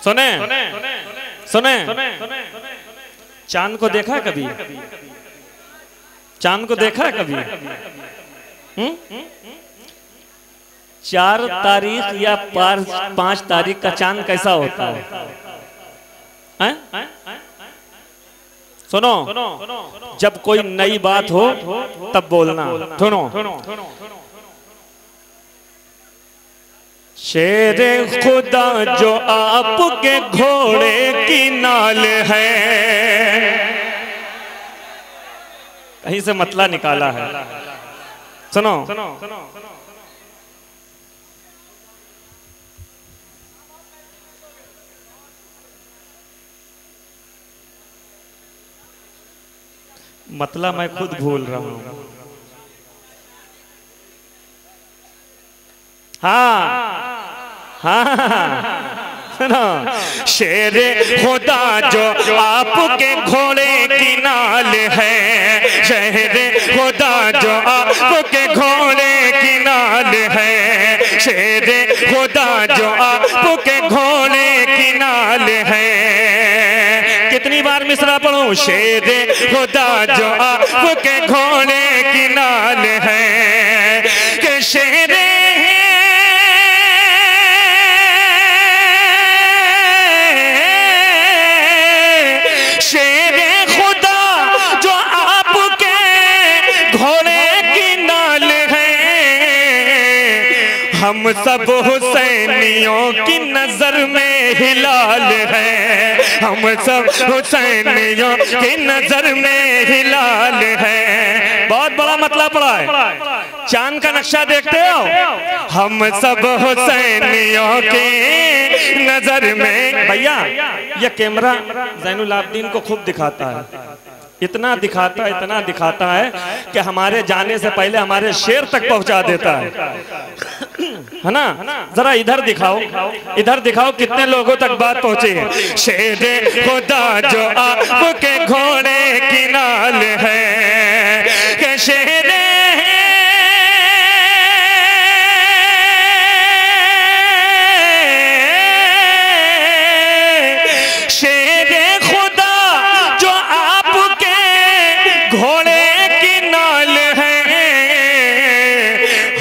सुने सुने चांद को देखा है कभी? चांद को देखा है कभी? 4 तारीख या 5 तारीख का चांद कैसा होता है? सुनो, जब कोई नई बात हो तब बोलना। सुनो, शेरे खुदा जो आपके घोड़े की नाल है, कहीं से मतला निकाला है। सुनो, मतला मैं खुद भूल रहा हूं। हाँ, सुनो, शेरे खुदा जो आपके घोड़े की नाल है, शेरे खुदा जो आपके घोड़े की नाल है, शेरे खुदा जो आपके घोड़े की नाल है। कितनी बार मिसरा पढ़ूं? शेरे खुदा जो आपके घोड़े की नाल है, कि शेरे हम सब हुसैनियों की नजर में हिलाल है, हम सब हुसैनियों की नजर में हिलाल है। बहुत बड़ा मतलब पड़ा है। चांद का नक्शा देखते हो? हम सब हुसैनियों की नजर में। भैया ये कैमरा जैनुल आबदीन को खूब दिखाता है, इतना दिखाता है कि हमारे जाने से पहले हमारे शेर तक पहुंचा देता है ना? जरा इधर दिखाओ कितने लोगों तक बात पहुंची है। शेरे खुदा जो आपके घोड़े की नाल है, कि शेरे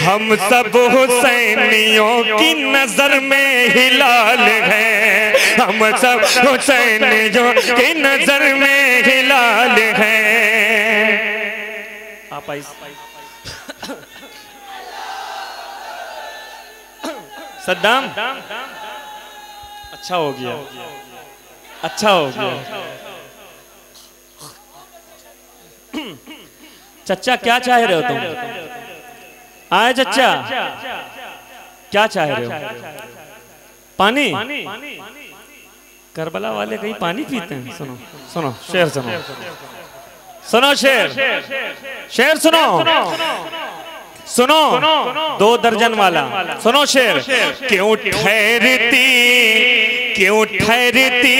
हम सब हुसैनियों की नजर में हिलाल है, हम सब हुसैनियों की नजर में हिलाल है। आप सद्दाम अच्छा हो गया, अच्छा हो गया। चच्चा क्या चाह रहे हो तुम? आए चच्चा, क्या चाह रहे हो? पानी? करबला वाले कहीं पानी पीते हैं? सुनो सुनो शेर सुनो, सुनो शेर, शेर सुनो, सुनो 2 दर्जन वाला सुनो शेर। क्यों ठहरती, क्यों ठहरती,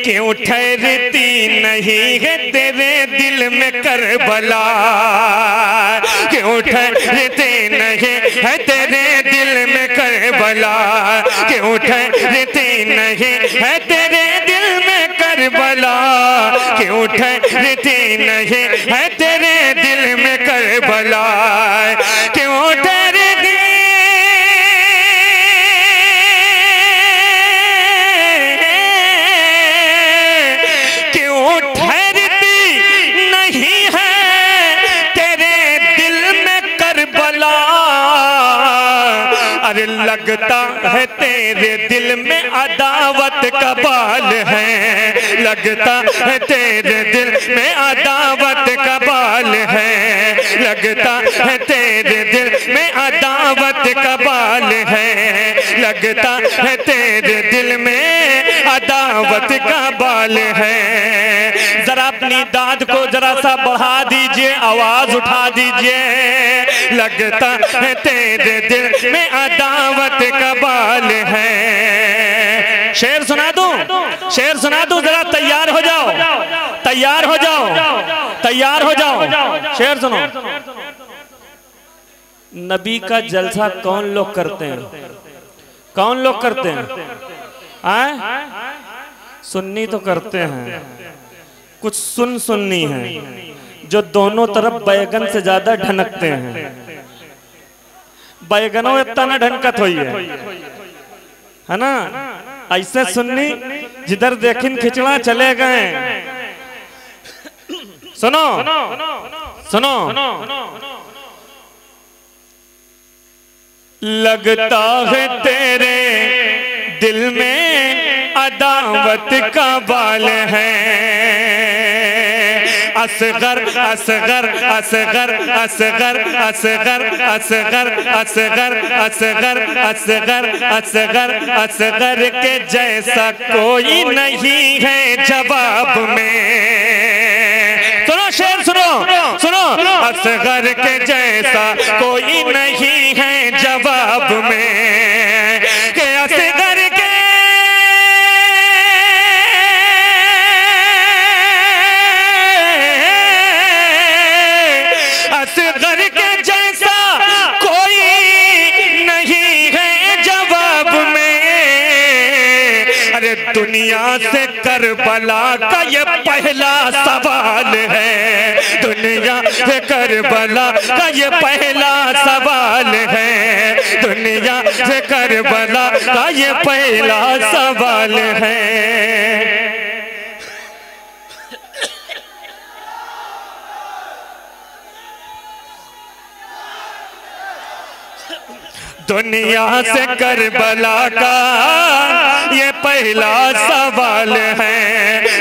क्यों ठहरती नहीं है तेरे दिल में करबला, क्यों ठहरती नहीं है तेरे दिल में करबला, क्यों ठहरती नहीं है तेरे दिल में करबला, क्यों ठहरती नहीं है तेरे दिल में करबला, क्यों ठहरती, क्यों ठहरती नहीं है तेरे दिल में करबला। अरे लगता है तेरे दिल में अदावत का बाल है, लगता है तेरे दिल में अदावत का बाल है, लगता है तेरे दिल में अदावत का बाल है, लगता है तेरे दिल में अदावत का बाल है। जरा अपनी दाद को जरा सा बढ़ा दीजिए, आवाज उठा दीजिए। लगता है तेरे दिल में अदावत का बाल है। शेर सुना दूं, शेर सुना दूं, जरा तैयार हो जाओ, तैयार हो जाओ, तैयार हो जाओ। शेर सुनो। नबी का जलसा कौन लोग करते हैं? कौन लोग करते हैं? सुन्नी तो करते हैं, कुछ सुन्नी है जो दोनों तरफ बैगन से ज्यादा ढनकते हैं। बैगनों इतना न ढनकत हुई है ना। ऐसे सुन्नी जिधर देखिन खिचड़ा चले गए। सुनो सुनो, लगता है तेरे दिल में अदावत का बाल है। असगर असगर असगर असगर असगर असगर असगर असगर असगर असगर असगर के जैसा कोई नहीं है जवाब में। सुनो शेर सुनो सुनो, असगर के जैसा कोई नहीं है जवाब में। के असगर के असगर के जैसा कोई नहीं है जवाब में। अरे दुनिया से करबला का ये पहला सवाल है। दुनिया से करबला का ये पहला सवाल है। दुनिया से करबला का ये पहला सवाल है। दुनिया से करबला का ये पहला सवाल है।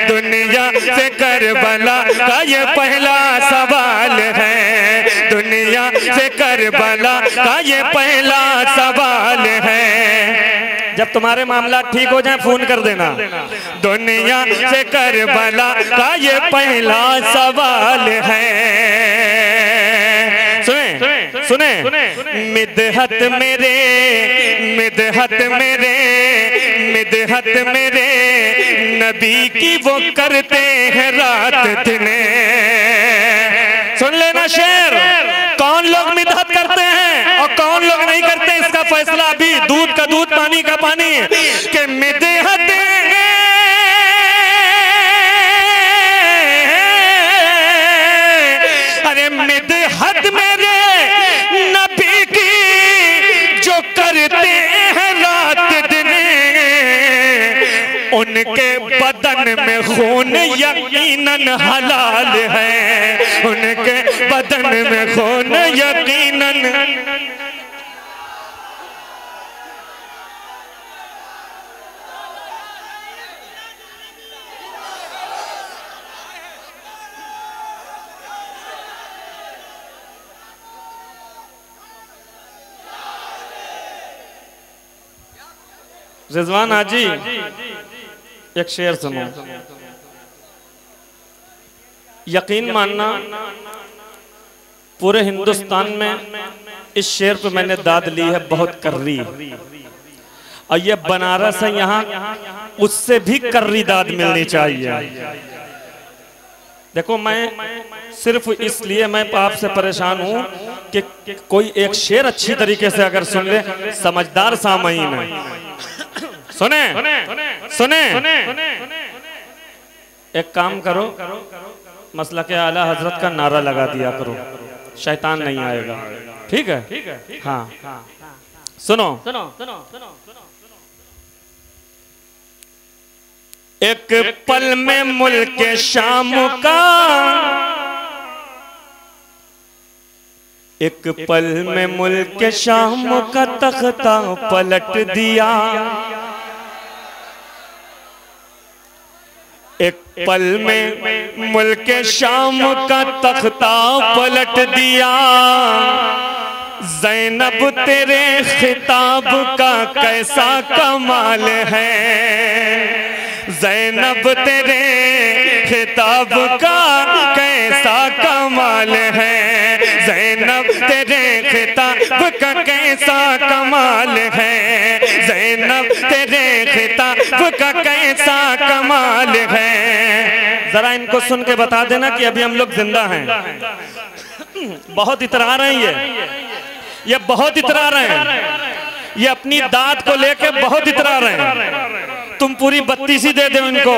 दुनिया से करबला का ये पहला सवाल है। दुनिया से करबला का ये पहला सवाल है। जब तुम्हारे मामला ठीक हो जाए फोन कर देना। दुनिया से करबला का ये पहला सवाल है। सुने मिदहत मेरे मिदहत मेरे मिदहत मेरे नबी की वो करते हैं रात दिन। सुन लेना शेर, कौन लोग मिदहत करते हैं और कौन लोग नहीं करते, इसका फैसला अभी दूध का दूध पानी का पानी के मिदहत। अरे मिदहत मेरे नबी की जो करते हैं रात दिन, उनके बदन में खून यकीनन हलाल है। उनके बदन में खून यकीनन। रिजवान हाजी एक शेर सुनो, यकीन मानना पूरे हिंदुस्तान में इस शेर पे मैंने दाद ली है बहुत कर्री। और ये बनारस है, यहाँ उससे भी कर्री दाद मिलनी चाहिए। देखो मैं सिर्फ इसलिए मैं आपसे परेशान हूं कि कोई एक शेर अच्छी तरीके से अगर सुन ले, समझदार सामईन है। सुने सुने एक काम करो, मसला के आला हजरत का नारा लगा दिया करो, शैतान नहीं आएगा। ठीक है? हाँ सुनो, एक पल में मुल्क शाम का, एक पल में मुल्क शाम का तख्ता पलट दिया। एक पल में मुल्क शाम का तख्ता पलट दिया। ज़ैनब तेरे खिताब का कैसा कमाल है। ज़ैनब तेरे खिताब का कैसा कमाल है। ज़ैनब तेरे खिताब का कैसा कमाल है। ज़ैनब तेरे खिताब का कैसा कमाल है। जरा इनको सुन के बता देना कि अभी हम लोग जिंदा हैं। बहुत इतरा रहे हैं ये बहुत इतरा रहे हैं, ये अपनी दाद को लेके बहुत इतरा रहे हैं। तुम पूरी 32 ही दे दो इनको,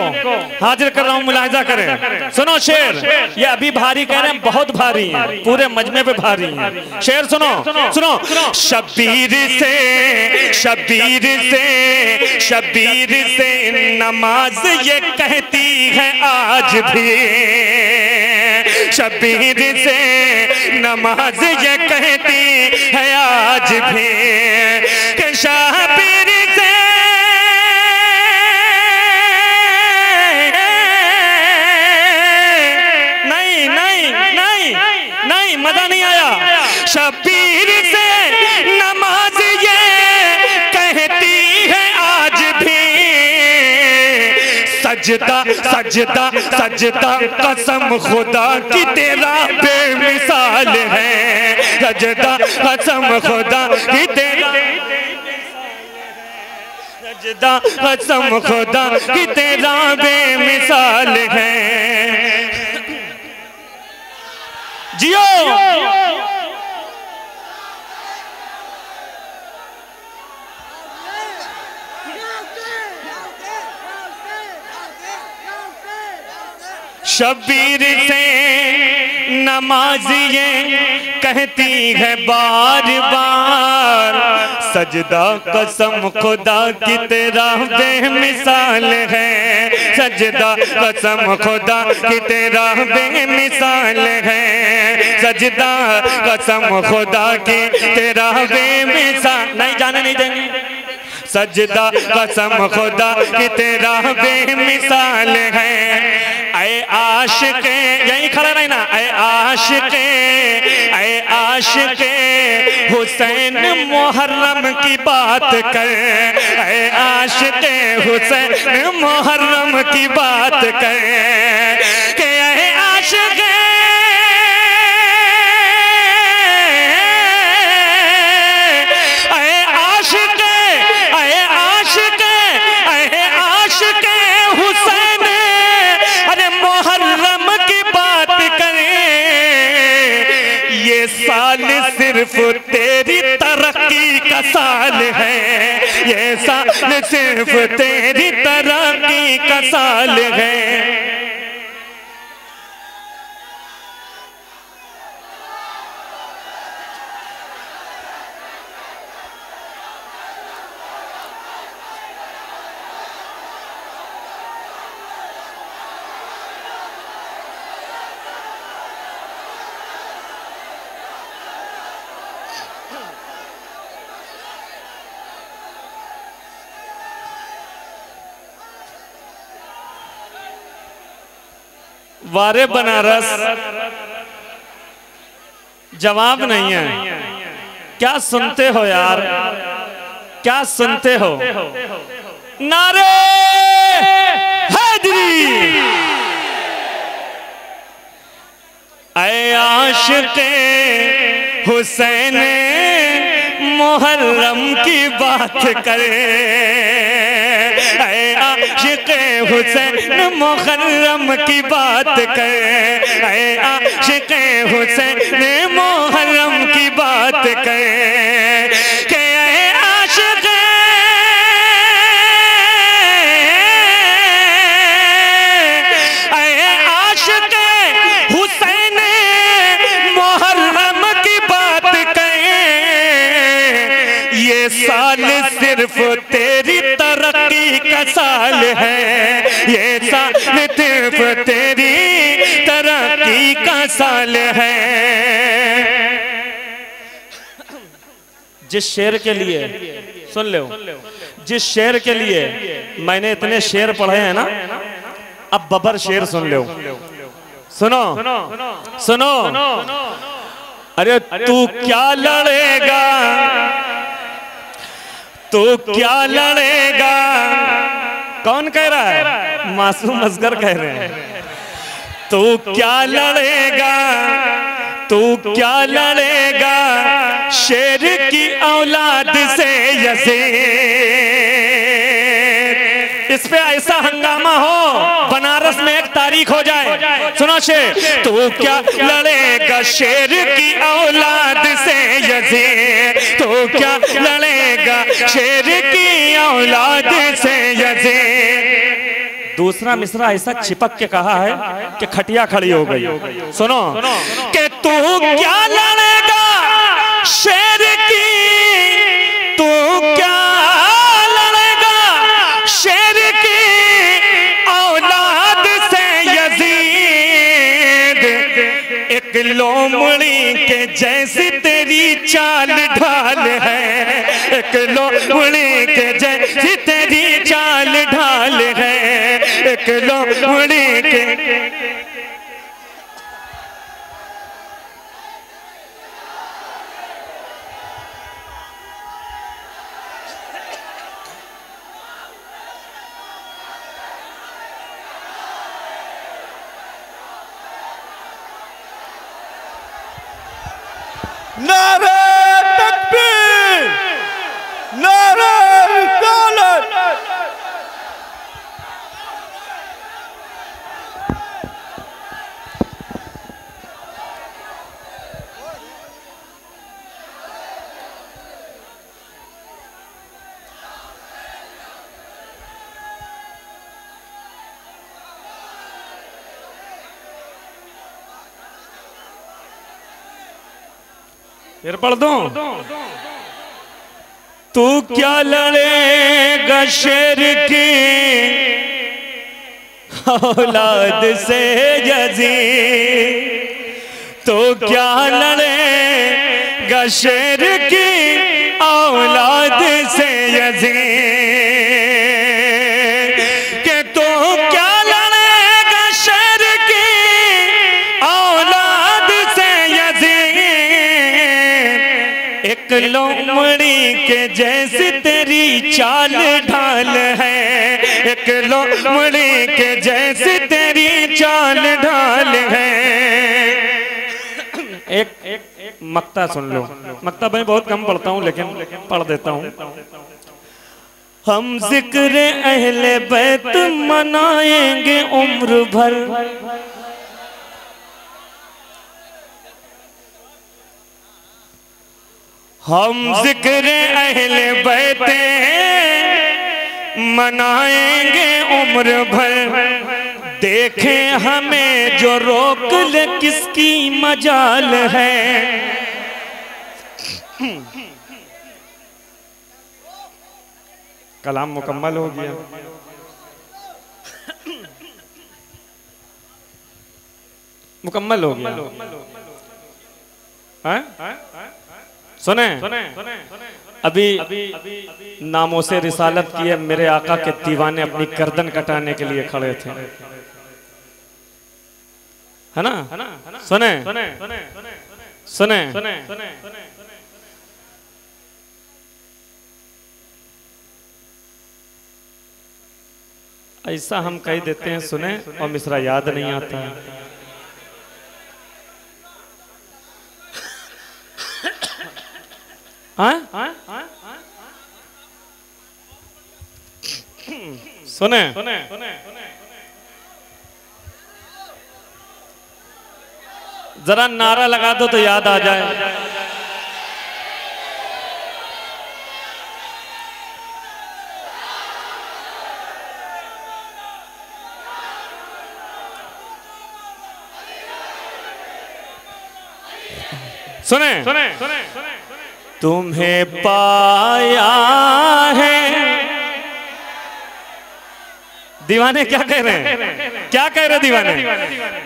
हाजिर कर रहा हूं, मुलाहिजा करें। सुनो शेर, ये अभी भारी कह रहे हैं, बहुत भारी है, पूरे मजमे पे भारी है। शेर सुनो सुनो, शबीर से शबीर से शबीर से नमाज ये कहती है आज भी, शबीर से नमाज ये कहती है आज भी, कि शबीर से नहीं नहीं नहीं नहीं, मजा नहीं आया। शबीर से नमाज ये कहती है आज भी, सजदा सजदा सजदा कसम खुदा की तेरा बेमिसाल है, सजदा कसम खुदा की तेरा, सजदा कसम खुदा की तेरा बेमिसाल है। जियो शबीर से नमाज ये कहती है बार बार, सजदा कसम खुदा की तेरा बेमिसाल है, सजदा कसम खुदा की तेरा बेमिसाल है, सजदा कसम खुदा की तेरा बेमिसाल, नहीं जाने नहीं देंगे, सजदा कसम खुदा की तेरा बेमिसाल है। ऐ आशिक़े, यही खड़ा रहना, ऐ आशिक़े, ऐ आशिक़े हुसैन मुहर्रम की बात कर, ऐ आशिक़े हुसैन मुहर्रम की बात कर, कि ऐ आशिक़े हुसैन अरे मुहर्रम की बात करें, ये साल सिर्फ तेरी तरक्की का साल है, ये साल सिर्फ तेरी तरक्की का साल है। वारे बनारस जवाब नहीं है, क्या सुनते हो यार, क्या सुनते हो? नारे हैदरी, ऐ आशिक़े हुसैन मुहर्रम की बात करे, ऐ आशिक़े हुसैन मुहर्रम की बात करे, ऐ आशिक़े हुसैन मुहर्रम की बात करे, कि ऐ आशिक़े हुसैन मुहर्रम की बात करे, ये साल सिर्फ तेरी तरक्की का साल है, ये साल सिर्फ तेरी तरक्की का साल है। जिस शेर के लिए, सुन लो, जिस शेर के लिए मैंने इतने शेर पढ़े हैं ना, अब बबर शेर सुन लो, सुनो सुनो, अरे तू क्या लड़ेगा, तू क्या लड़ेगा, कौन कह रहा है? मासूम असगर कह रहे हैं। तू क्या लड़ेगा, तू क्या लड़ेगा शेर की औलाद से यज़ीद। इस पे ऐसा हंगामा हो बनारस में एक तारीख हो जाए। सुनो शेर, तू क्या लड़ेगा शेर की औलाद से यज़ीद, तू क्या लड़ेगा शेर की औलाद से यज़ीद। दूसरा मिसरा ऐसा चिपक के कहा है कि खटिया खड़ी हो गई। सुनो कि तू क्या लड़ेगा शेर की, तू क्या लड़ेगा शेर की औलाद से यजीद, एक लोमड़ी के जैसी तेरी चाल ढाल है, एक लोमड़ी के जैसी तेरी चाल ढाल है, एक लोमड़ी के। नारे तकबीर, नारे रिसालत। फिर पढ़ दूं, तू क्या लड़ेगा शेर की औलाद से यजीद, तो क्या लड़ेगा शेर की औलाद से यजीद, कि तो क्या लड़ेगा शेर की औलाद से यजीद, एक लोमड़ी के जैसी तेरी चाल ढाल है, एक लोमड़ी के जैसी तेरी चाल ढाल है। एक मक्ता सुन लो, मक्ता मैं बहुत कम पढ़ता हूँ लेकिन पढ़ देता हूँ। हम जिक्र अहले बैत मनाएंगे उम्र भर, हम जिक्र अहले बैत मनाएंगे उम्र भर, देखें हमें जो रोक ले किसकी मजाल है। कलाम मुकम्मल हो गया। मुकम्मल हो गया। सुने अभी नामों से रिसालत किए मेरे आका के दीवाने अपनी गर्दन कटाने के लिए खड़े थे, है ना? सुने सुने ऐसा हम कह देते हैं सुने और मिसरा याद नहीं आता। सुने जरा नारा लगा दो तो याद आ जाए। सुने तुम्हें पाया है, दीवाने क्या कह रहे हैं? क्या कह रहे दीवाने?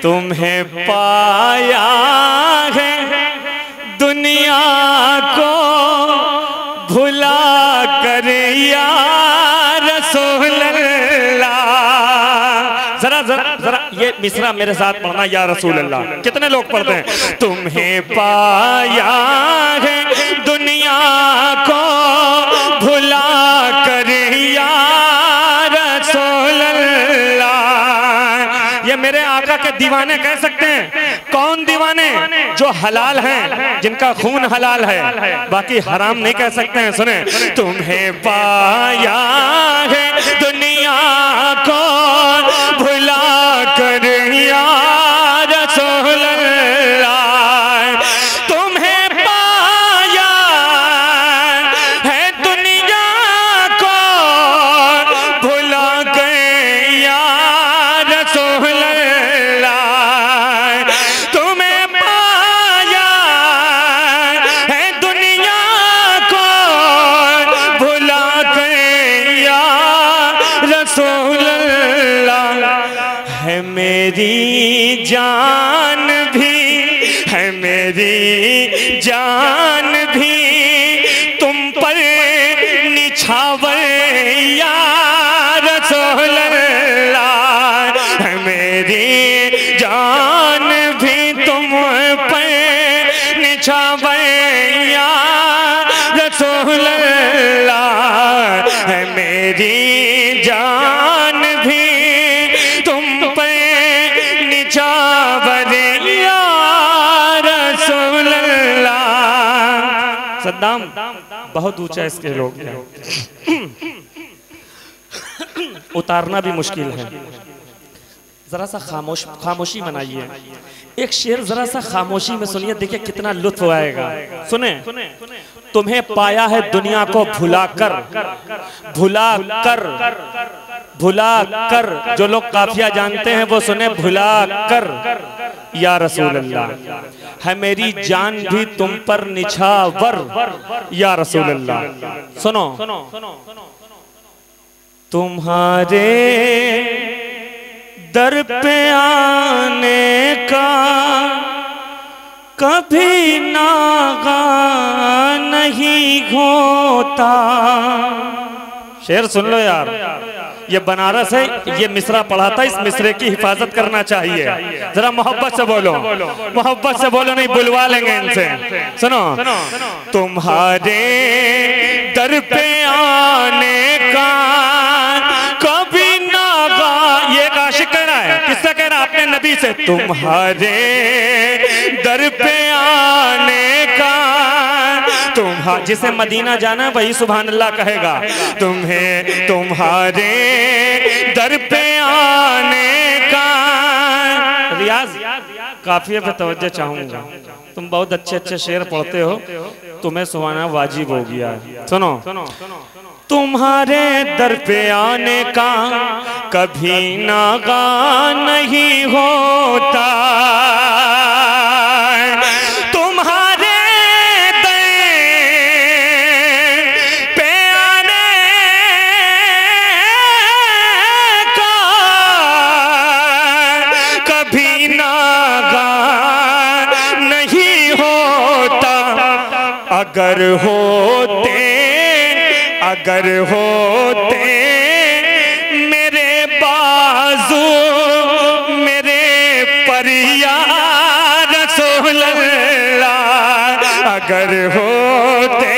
तुम्हें पाया है दुनिया को भुला कर या रसूल अल्लाह। जरा जरा जरा ये मिसरा मेरे साथ पढ़ना, या रसूल अल्लाह। कितने लोग पढ़ते हैं? तुम्हें पाया है दुनिया को भुला कर या रसूल अल्लाह। ये मेरे आका के दीवाने कह सकते हैं। कौन दीवाने? जो हलाल हैं, जिनका खून हलाल है, बाकी हराम नहीं कह सकते हैं। सुने तुम्हें पाया है दुनिया को भुला कर या रसूल अल्लाह। तुम्हें पाया है दुनिया को भुला कर या मेरी जान भी, है मेरी जान भी तुम पर निछावर या रसूल अल्लाह। है मेरी जान भी तुम पर निछावर या रसूल अल्लाह। है मेरी जान भी तुम पर निछावर या रसूल अल्लाह। सद्दाम बहुत ऊंचा इसके लोग उतारना भी मुश्किल है। जरा सा खामोशी बनाइए, एक शेर जरा सा खामोशी में सुनिए, देखिए कितना लुत्फ आएगा। सुने, तुम्हें पाया है दुनिया को भुलाकर, भुलाकर, जो लोग काफिया जानते हैं वो सुने, भुलाकर या रसूल अल्लाह। है मेरी जान भी तुम पर निछावर या रसूल अल्लाह। सुनो, तुम्हारे दर पे आने का कभी नागा नहीं होता। शेर सुन लो यार, ये बनारस है, ये मिसरा पढ़ा था, इस मिसरे की हिफाजत करना चाहिए। जरा मोहब्बत से बोलो, मोहब्बत से बोलो, नहीं बुलवा लेंगे इनसे। सुनो, तुम्हारे दर पे आने का कभी नागा, ये एक आशिक कह रहा है, किससे कह रहा है? अपने नबी से। तुम्हारे दर पे आने का, जिसे मदीना जाना वही सुभान अल्लाह कहेगा। तुम्हें तुम्हारे दर पे आने का, रियाज काफिये पे तवज्जो चाहूंगा, तुम बहुत अच्छे अच्छे शेर पढ़ते हो, तुम्हें सुहाना वाजिब हो गया। सुनो, तुम्हारे दर पे आने का कभी नागा नहीं होता। तुम्हारे अगर होते मेरे बाजू मेरे पर या रसूल अल्लाह। अगर होते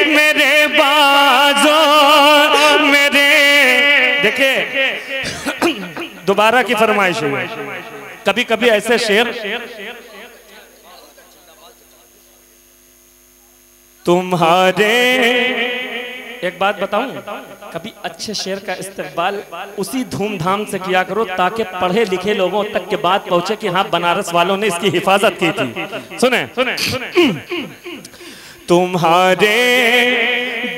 मेरे बाजू मेरे, देखिए दोबारा की फरमाइश है। कभी कभी ऐसे शेर, तुम्हारे, एक बात बताऊं, कभी अच्छे शेर का इस्तेमाल उसी धूमधाम से किया करो ताकि पढ़े लिखे लोगों तक के बात पहुंचे कि हाँ बनारस वालों ने इसकी हिफाजत की थी। सुने, तुम्हारे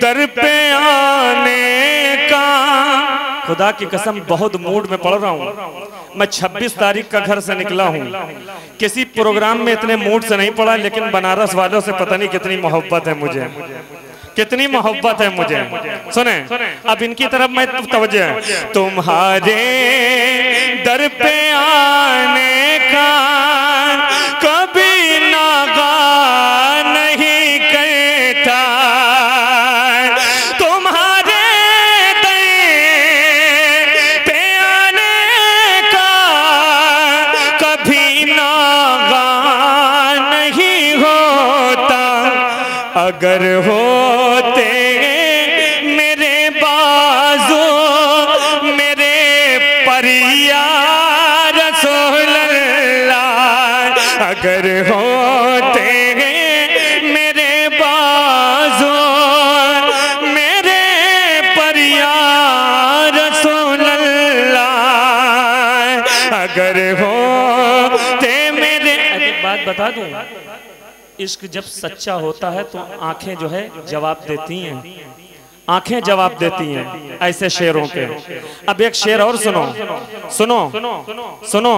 दर पे आने का, खुदा की कसम बहुत मूड में पढ़ रहा हूँ मैं। 26 तारीख का घर से निकला हूँ, किसी प्रोग्राम में इतने मूड से नहीं पढ़ा, लेकिन बनारस वालों से पता नहीं कितनी मोहब्बत है मुझे, कितनी मोहब्बत है मुझे। सुने, अब इनकी तरफ मैं तवज्जो है। तुम्हारे दर पे आने का कभी नागा नहीं कहता। तुम्हारे दर पे आने का कभी नागा नहीं होता। अगर होते मेरे बाजू मेरे पर या रसूल अल्लाह। अगर होते मेरे बाजू मेरे पर या रसूल अल्लाह। अगर होते मेरे, एक बात बता दूं, इश्क जब सच्चा होता है तो आंखें जो है जवाब देती हैं, आंखें जवाब देती हैं ऐसे शेरों पे। अब एक शेर और सुनो, सुनो, सुनो,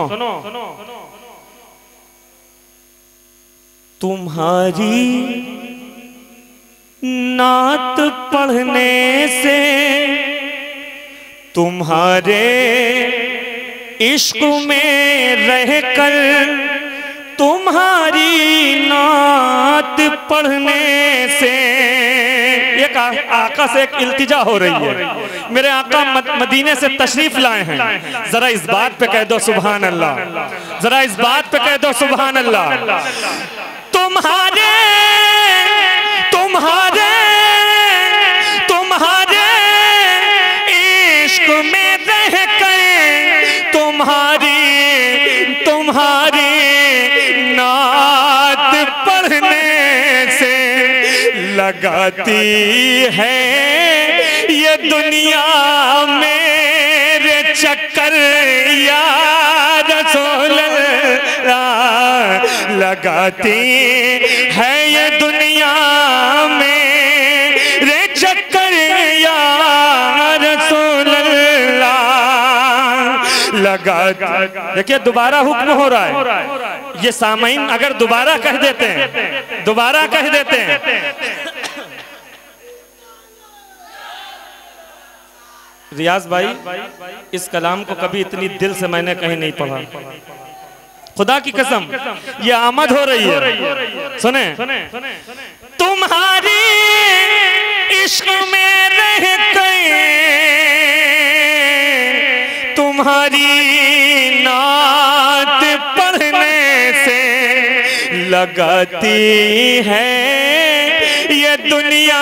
तुम्हारी नात पढ़ने से तुम्हारे इश्क में रहकर तुम्हारी नात पढ़ने से। एक आका से एक इल्तिजा हो रही है, मेरे आका मदीने से तशरीफ लाए हैं, जरा इस बात पे कह दो सुभान अल्लाह, जरा इस बात पे कह दो सुभान अल्लाह। तुम्हारे तुम्हारे तुम्हारे इश्क में रहकर तुम्हारी तुम्हारी नात पढ़ने से लगाती है ये दुनिया मेरे चक्कर या रसूल अल्लाह, लगाती है ये दुनिया मेरे चक्कर या रसूल अल्लाह, लगा। देखिए दोबारा हुक्म हो रहा है, ये सामईन अगर दोबारा कह देते हैं, दोबारा कह देते हैं। रियाज भाई, इस कलाम को कभी इतनी दिल से मैंने कहीं नहीं पढ़ा, खुदा की कसम, ये आमद हो रही है। सुने, तुम्हारी इश्क में रह गए तुम्हारी नात पढ़ने से लगाती है ये दुनिया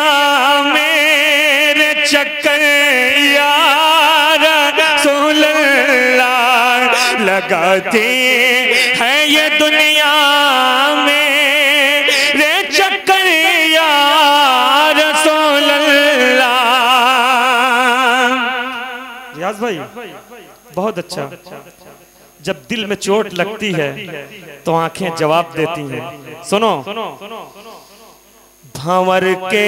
मेरे चक्कर या रसूल अल्लाह, लगाती है ये दुनिया मेरे चक्कर या रसूल अल्लाह। रियाज भाई बहुत अच्छा, जब दिल में चोट लगती है तो आंखें जवाब देती हैं। सुनो, भंवर के,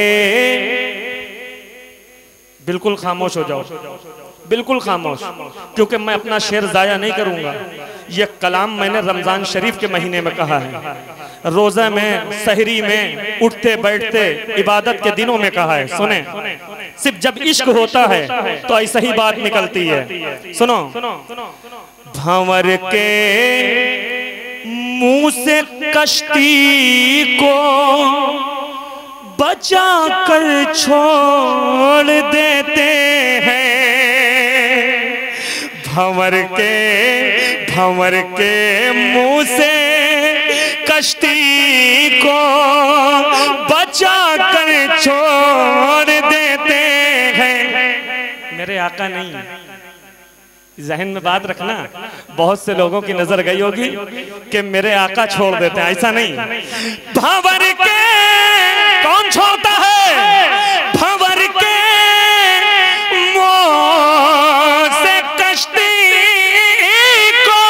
बिल्कुल खामोश हो जाओ, बिल्कुल खामोश, क्योंकि मैं अपना शेर जाया नहीं करूंगा। यह कलाम मैंने रमजान शरीफ के महीने में कहा है, रोजा में, सहरी में, उठते बैठते इबादत के दिनों में कहा है। सुने, सिर्फ जब इश्क होता है तो ऐसा ही बात निकलती है। सुनो, भंवर के मुंह से कश्ती को बचा कर छोड़ देते हैं, भंवर के मुंह से कश्ती को बचा कर छोड़ देते हैं। मेरे आका नहीं, जहन में बात रखना, बहुत से लोगों की नजर गई होगी कि मेरे आका छोड़ देते हैं, ऐसा नहीं। भंवर के कौन छोड़ता है? भंवर के मुंह से कश्ती को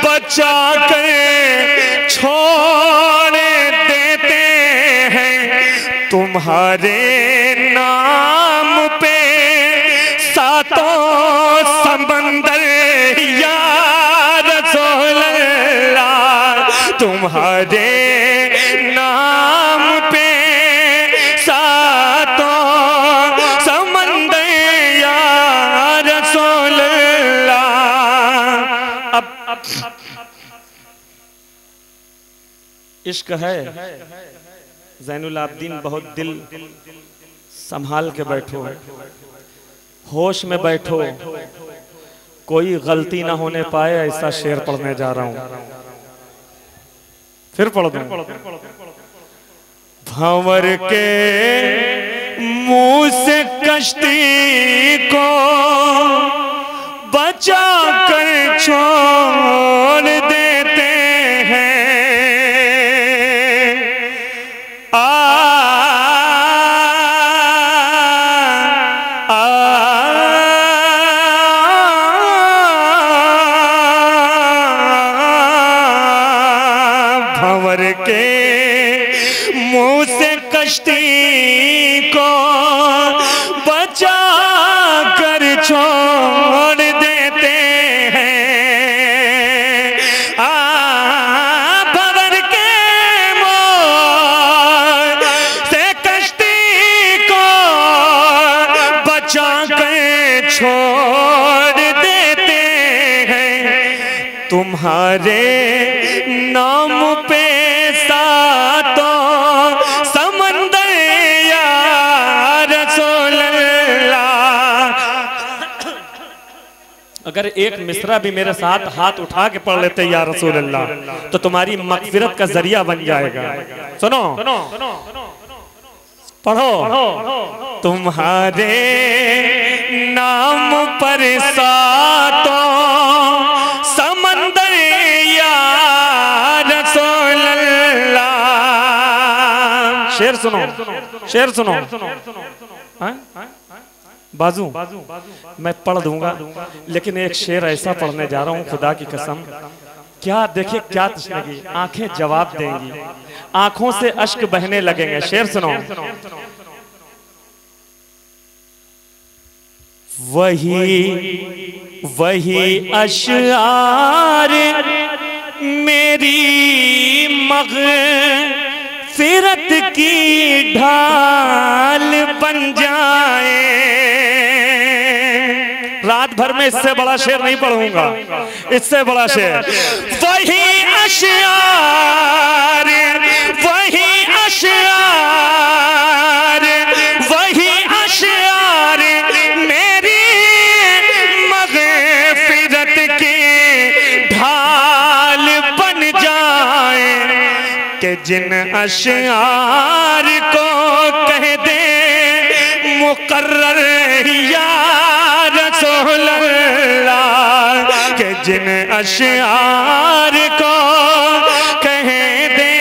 बचा कर छोड़ देते हैं, तुम्हारे नाम पे सातों समंदर या रसूल अल्लाह, तुम्हारे नाम पे सातों समंदर या रसूल अल्लाह। अब इश्क है ज़ैनुल आबिदीन, बहुत दिल संभाल के बैठो, होश में बैठो, कोई गलती ना होने पाए, ऐसा शेर पढ़ने जा रहा हूं। फिर पढ़ दूं, भंवर के मुंह से कश्ती को बचा कर छोड़ देते हैं, भंवर के मुंह से कश्ती को बचा तुम्हारे नाम पे सातों समंदर या रसूल अल्लाह। अगर एक मिसरा भी मेरे साथ हाथ उठा के पढ़ लेते या रसूल अल्लाह तो तुम्हारी मगफिरत का जरिया बन जाएगा। सुनो पढ़ो, तुम्हारे नाम पर सातों समंदर या रसूल अल्लाह। शेर सुनो, शेर सुनो। बाजू मैं पढ़ दूंगा, लेकिन एक शेर ऐसा पढ़ने जा रहा हूं खुदा की कसम, क्या देखिए क्या तशनगी, आंखें जवाब देंगी, आंखों से अश्क बहने लगेंगे। शेर सुनो। वही अशआर मेरी मग़फ़िरत की ढाल बन जाए। रात भर में इससे बड़ा शेर नहीं पढ़ूंगा, इससे बड़ा शेर। वही अशआर, वही अशआर, वही अशआर मेरी मग़फ़िरत की ढाल बन जाए कि जिन अशआर को कह दे मुकर्रर या रसूल अल्लाह, के जिन अशआर को कह दे।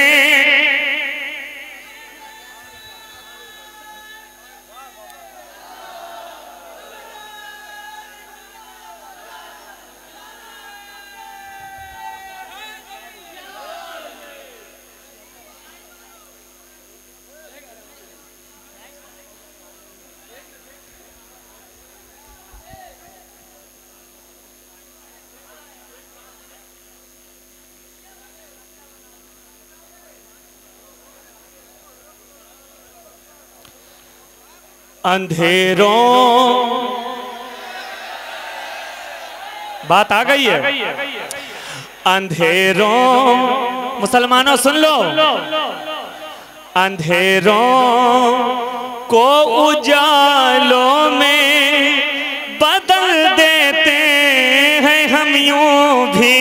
अंधेरों, बात आ गई है। अंधेरों, मुसलमानों सुन लो, अंधेरों को उजालों में बदल देते हैं हम यूं भी।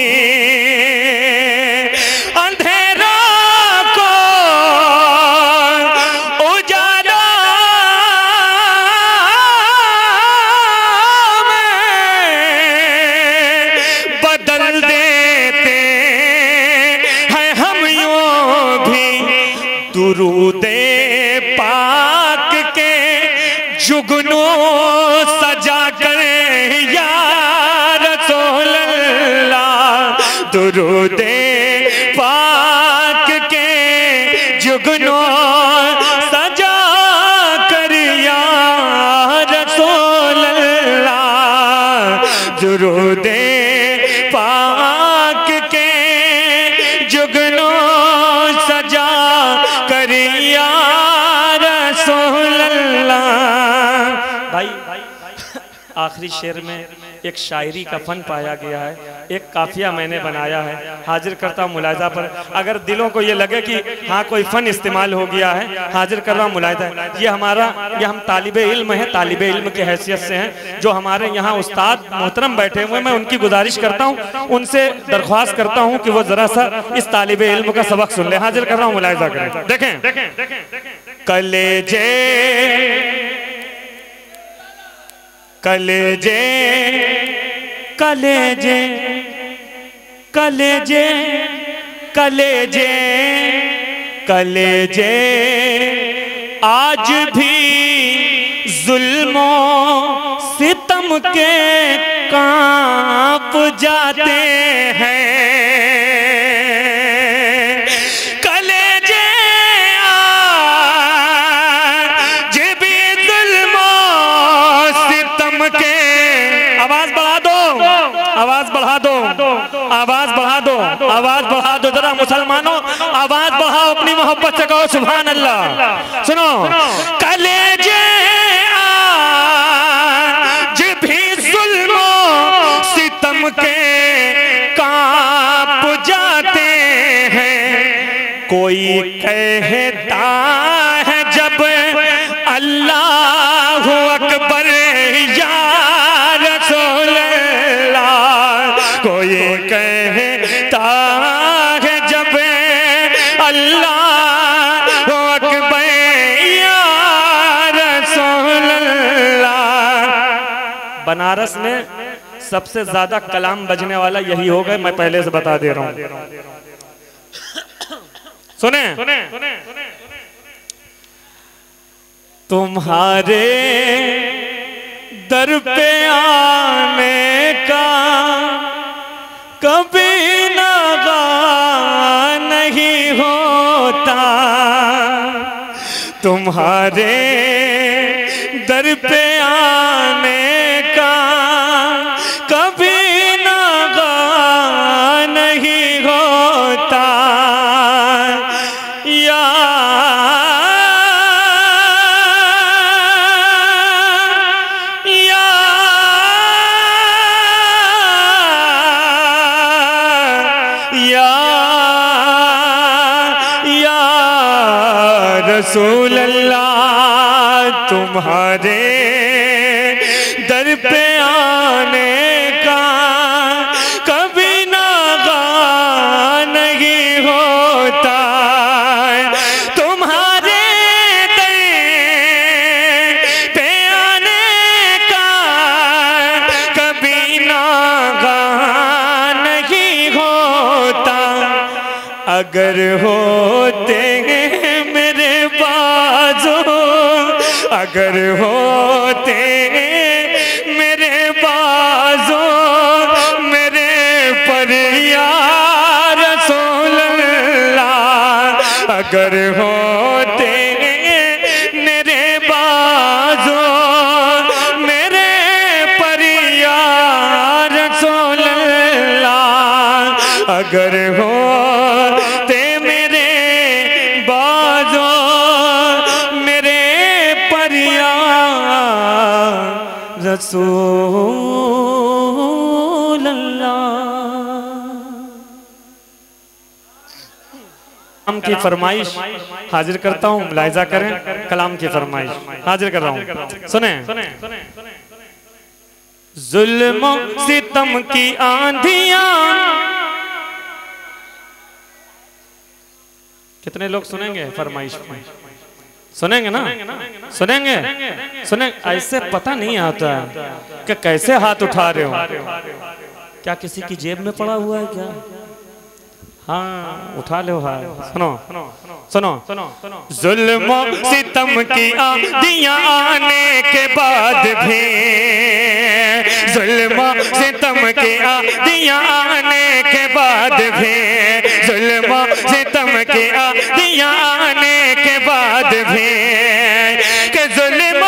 दुरूदे पाक के जुगनू सजा कर या रसूल अल्लाह, दुरूदे पाक के जुगनू सजा कर या रसूल अल्लाह, दुरूदे पाक के जुगनू सजा करिया रसूल अल्लाह। भाई आखिरी शेर में एक शायरी का फन पाया गया है, एक काफिया मैंने बनाया है, हाजिर करता हूँ मुलाहिजा पर। अगर दिलों को ये लगे कि हाँ कोई फन इस्तेमाल हो गया है, हाजिर कर रहा हूँ मुलाहिजा। ये हम तालिबे इल्म हैं, तालिबे इल्म की हैसियत से हैं। जो हमारे यहाँ उस्ताद मोहतरम बैठे हुए, मैं उनकी गुजारिश करता हूँ, उनसे दरख्वास्त करता हूँ कि वो जरा सा इस तालिबे इल्म का सबक सुन ले। हाजिर कर रहा हूँ, मुलाहिजा करें। देखें, कलेजे कलेजे कलेजे कलेजे कलेजे कलेजे आज भी जुल्मों सितम के कांप जाते हैं। आवाज बढ़ा दो, आवाज बढ़ा दो, आवाज बढ़ा दो जरा मुसलमानों, आवाज बढ़ाओ, अपनी मोहब्बत से कहो सुभान अल्लाह। सुनो, कलेजे आज भी जुल्मों सितम के कांप कहता है जब अल्लाह अकबर या रसूल अल्लाह, कोई कहता है जब अल्लाह अकबर या रसूल अल्लाह। बनारस में सबसे ज्यादा कलाम बजने वाला यही होगा, मैं पहले से बता दे रहा हूं। सुने, तुम्हारे दर पे आने का कभी नागा नहीं होता, तुम्हारे दर पे आने का कभी नागा नहीं होता। या रसूल अल्लाह, तुम्हारे दर पे आने का कभी नागा नहीं होता, तुम्हारे दर पे आने का कभी नागा नहीं होता। अगर होते अगर होते मेरे बाजू मेरे पर या रसूल अल्लाह, अगर होते मेरे बाजू मेरे पर या रसूल अल्लाह, अगर होते मेरे बाजू रसूल कलाम की फरमाइश हाजिर करता हूँ, मुलाहिजा करें। कलाम की फरमाइश हाजिर कर रहा हूँ, सुने। जुल्म सितम की आंधियां, कितने लोग सुनेंगे फरमाइश में? सुनेंगे ना? सुनेंगे? सुने। ऐसे पता नहीं आता कि कैसे हाथ उठा रहे हो, क्या किसी की जेब में पड़ा हुआ है क्या? हाँ, उठा लो हाथ। सुनो सुनो सुनो। जुल्म सितम की आंधियां आने के बाद भी, जुल्म सितम की आंधियां आने के बाद भी, जुल्म सितम की आंधियां आने के बाद भी, के जुल्म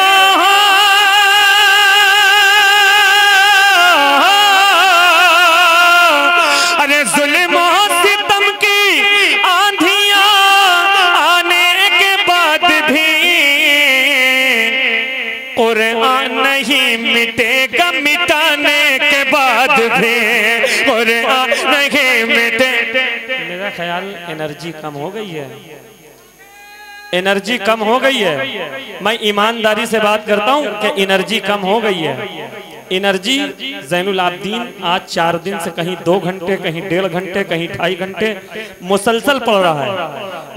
अरे जुल्म सितम की आंधियां आने के बाद भी, कुरान नहीं मिटेगा मिटाने के बाद भी, कुरान नहीं मिटे। मेरा ख्याल एनर्जी कम हो गई है, एनर्जी कम हो गई है। मैं ईमानदारी से बात करता हूं कि एनर्जी कम हो गई है। एनर्जी ज़ैनुल आबिदीन आज 4 दिन से कहीं 2 घंटे, कहीं 1.5 घंटे, कहीं 2.5 घंटे मुसलसल पढ़ रहा है,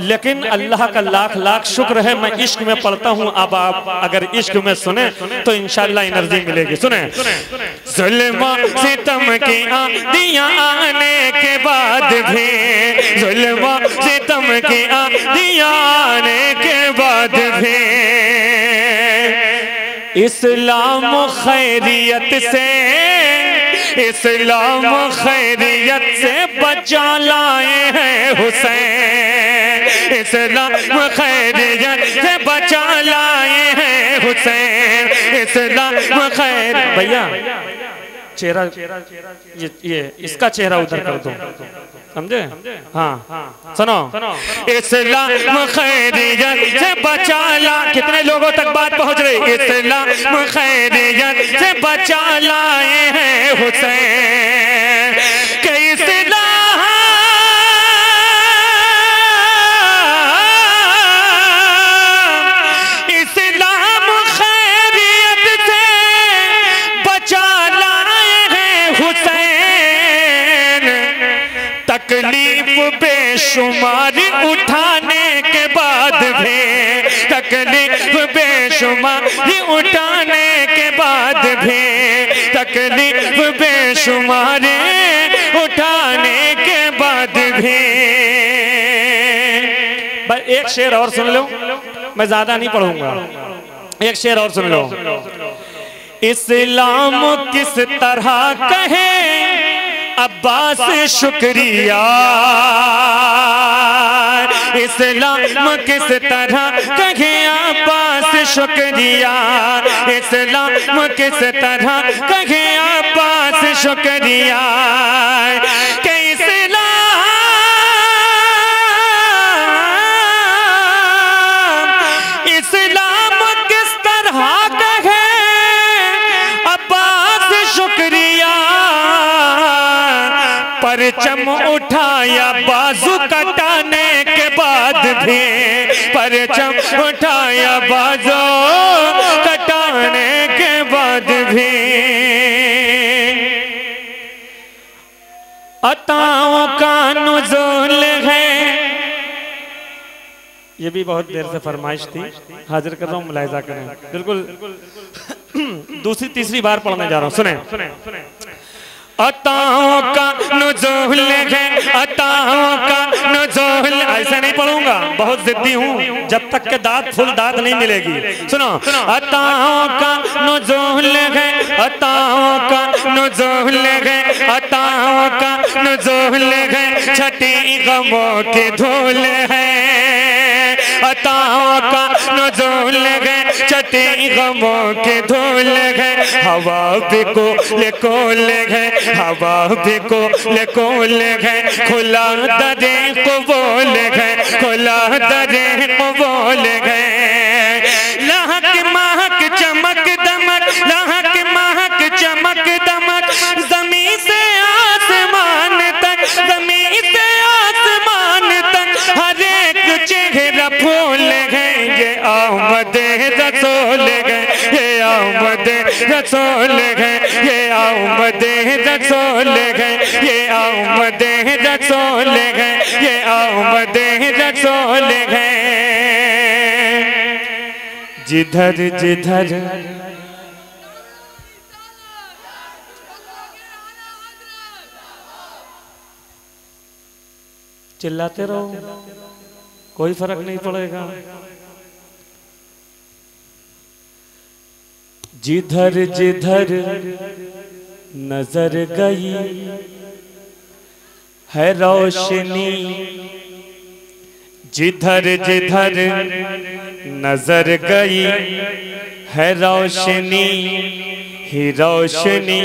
लेकिन अल्लाह का लाख लाख शुक्र है मैं इश्क में पढ़ता हूँ। अब आप अगर इश्क में सुने तो इंशाल्लाह एनर्जी मिलेगी। सुने। जुल्म सितम की आंधियां आने के बाद भी, जुल्म सितम की आंधियां आने के बाद भी, इस्लाम खैरियत से, इस्लाम खैरियत से बचा लाए हैं हुसैन, इस्लाम खैरियत से बचा लाए हैं हुसैन, इस्लाम खैर। भैया चेहरा ये इसका चेहरा उधर कर दो, समझे? हाँ सुनो। इस्लाम खैरियत से बचा ला, कितने लोगों तक बात पहुंच रही? इस्लाम खैरियत से बचा लाए हैं हुसैन, के इस्लाम तकलीफ बेशुमार उठाने के बाद भी। एक शेर और सुन लो, मैं ज्यादा नहीं पढ़ूंगा, एक शेर और सुन लो। इस्लाम किस तरह कहे अब्बास शुक्रिया, इस्लाम किस तरह कहे अब्बास शुक्रिया, इस्लाम किस तरह कहे अब्बास शुक्रिया। कि इस्लाम किस तरह कहे अब्बास शुक्रिया, परचम उठाया बाजू कटाने के बाद भी, परचम उठाया बाजू कटाने के बाद भी। अताओं का नुज़ूल है, ये भी बहुत देर से फरमाइश थी, हाजिर कर रहा हूँ, मुलाहिजा करें। बिल्कुल दूसरी तीसरी बार पढ़ने जा रहा हूँ, सुने। अताओं का नुज़ूल है, अताओं का नुज़ूल, ऐसे नहीं पढ़ूंगा, बहुत जिद्दी हूँ, जब तक के दांत फुल दांत नहीं मिलेगी। सुनो, अताओं का नुज़ूल है, अताओं का नुज़ूल है, अताओं का नुज़ूल है, छठी गमों की धूल है, अताओं का नुज़ूल है, छठी गमों की धूल है। हवा भी कोल है, हवा भी कोल है, खुला दरे कबूल है, खुला दरे कबूल है। लहक महक चमक दमक, लहक महक चमक दमक, ज़मीन से आसमान तक, ज़मीन से आसमान तक, हर एक चेहरा फूल है। ये आमद रसूल है, ये आमद रसूल है, ये आमद रसूल है, ये आमद रसूल है, ये आमद रसूल है। जिधर जिधर चिल्लाते रहो, कोई फर्क नहीं पड़ेगा। जिधर जिधर नजर गई है रोशनी, जिधर जिधर नजर गई है रोशनी ही रोशनी,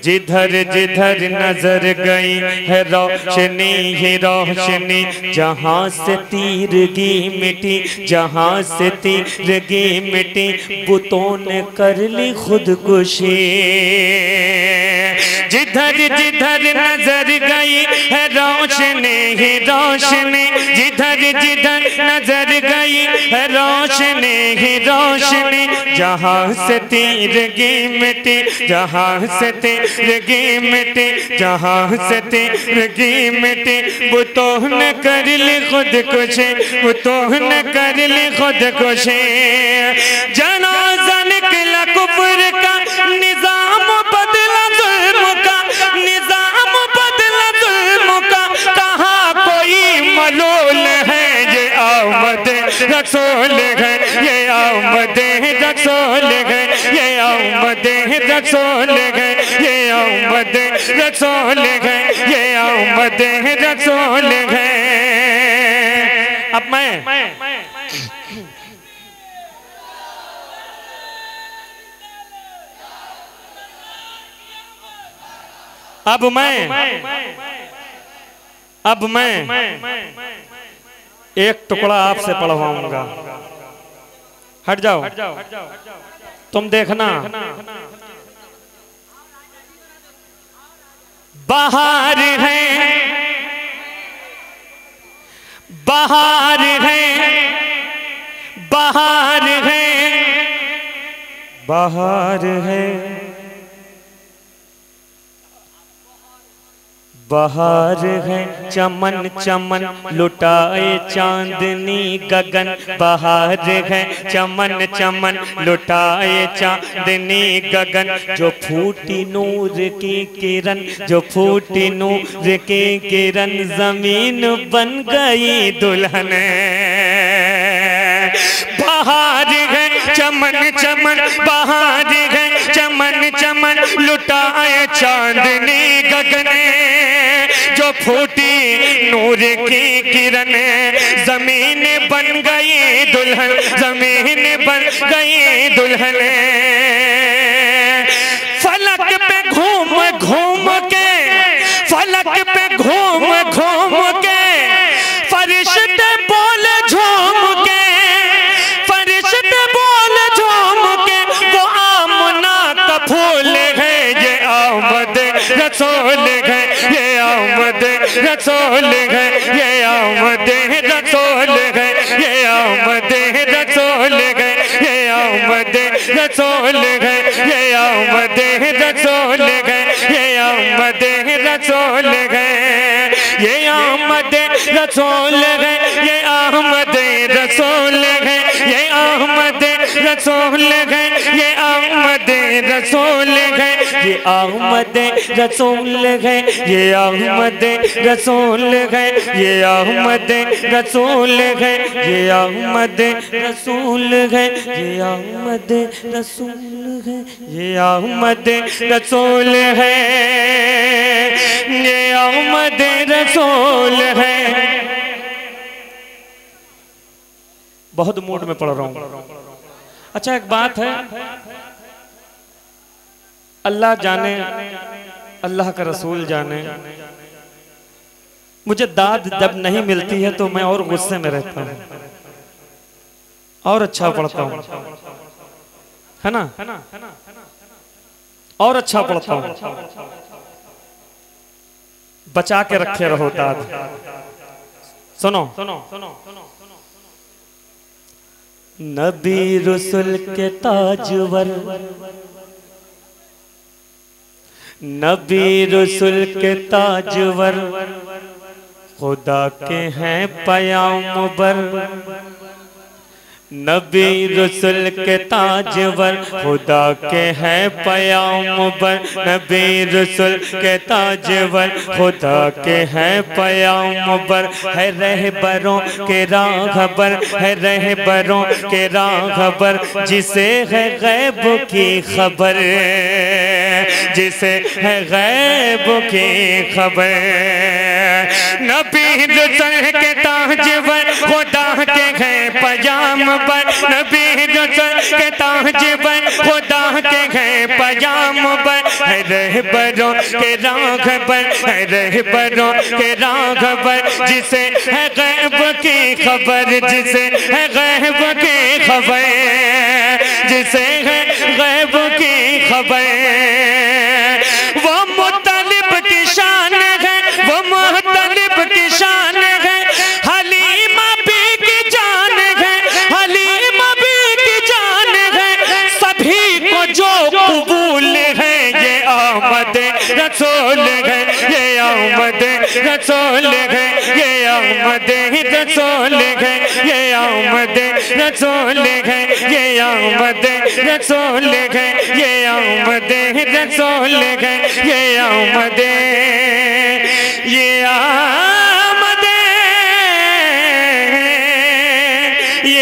जिधर जिधर नजर गई है रोशनी ही रोशनी। जहाँ से तीरगी मिटी, जहाँ से तीरगी मिटी, बुतों ने कर ली खुदकुशी। जिधर जिधर नजर गई है रोशनी ही रोशनी, जिधर जिधर नजर गई है रोशनी ही रोशनी। जहाँ से तीरगी मिटी, जहाँ से तीरगी मिटी, जहाँ से तीरगी मिटी, बुतों ने कर ली खुदकुशी, बुतों ने कर ली खुदकुशी। जनाज़ा निकला कुफ्र का, निजाम बदला जुल्म का, निजाम बदला जुल्म का, कहाँ कोई मलूल है। ये आमद रसूल है, ये आमद रसूल है, ये आमद रसूल है, ये आमद रसूल है, ये आमद रसूल है। अब मैं अब मैं एक टुकड़ा आपसे पढ़वाऊंगा। हट जाओ, तुम देखना। बाहर है, बाहर है, बाहर है, बाहर है, बहार है चमन चमन लुटाए चांदनी गगन, बहार है चमन चमन लुटाए चांदनी गगन, जो फूटी नूर की किरण, जो फूटी नूर की किरण जमीन बन गई दुल्हन। बहार है चमन चमन, बहार है चमन चमन लुटाए चांदनी गगन, जो फूटी नूर की किरण जमीन बन गई दुल्हन, जमीन बन गई दुल्हन। फलक पे घूम घूम के, फलक पे घूम घूम के फरिश्ते बोले झूम के, फरिश्ते बोले झूम के, वो आमना का फूल है, ये आमद रसूल है, ये आमद रसूल है, ये आमद रसूल है, ये आमद रसूल है, ये आमद रसूल है, ये आमद रसूल है, ये आमद रसूल है, ये आमद रसूल है, ये आमद रसूल है, ये आमद रसूल है, ये आमद रसूल है, ये आमद रसूल है, ये आमद रसूल है, ये आमद रसूल है, ये आमद रसूल है, ये आमद रसूल है, ये आमद रसूल है, ये आमद रसूल है। बहुत मूड में पढ़ रहा हूँ। अच्छा एक बात है, अल्लाह जाने, अल्लाह का रसूल जाने, मुझे दाद जब नहीं मिलती है तो मैं और गुस्से में रहता हूँ और अच्छा पढ़ता हूँ, है ना, और अच्छा पढ़ता हूँ। बचा के रखे रहो दाद। सुनो नबी रसूल के ताजवर, नबी रसूल के ताजवर, खुदा के हैं पयामबर, नबी रसूल के ताजवर, खुदा के हैं पयामबर, नबी रसूल के ताजवर, खुदा के हैं पयामबर, है रहबरों के राहबर, है रहबरों के राहबर, जिसे है गैब की खबर, जिसे है गैब की खबर। नबी रसूल के ताजवर, खुदा के हैं पयामबर, नबी रसूल के ताजवर, खुदा के हैं पयामबर, है रहबरों के राहबर, है रहबरों के राहबर, जिसे है गैब की खबर, जिसे है गैब की खबर, जिसे है गैब की खबर। वो मुत्तलिब की शान है, वो मुत्तलिब की शान है, हलीमा भी की जान है, हलीमा भी की जान है, सभी को जो कबूल है, ये आमद रसूल है, ये आमद रसूल है, ये आमद रसूल है, ये आमद रसूल है, ये आमद रसूल है, ये आमद रसूल है, ये आमद, ये आमद, ये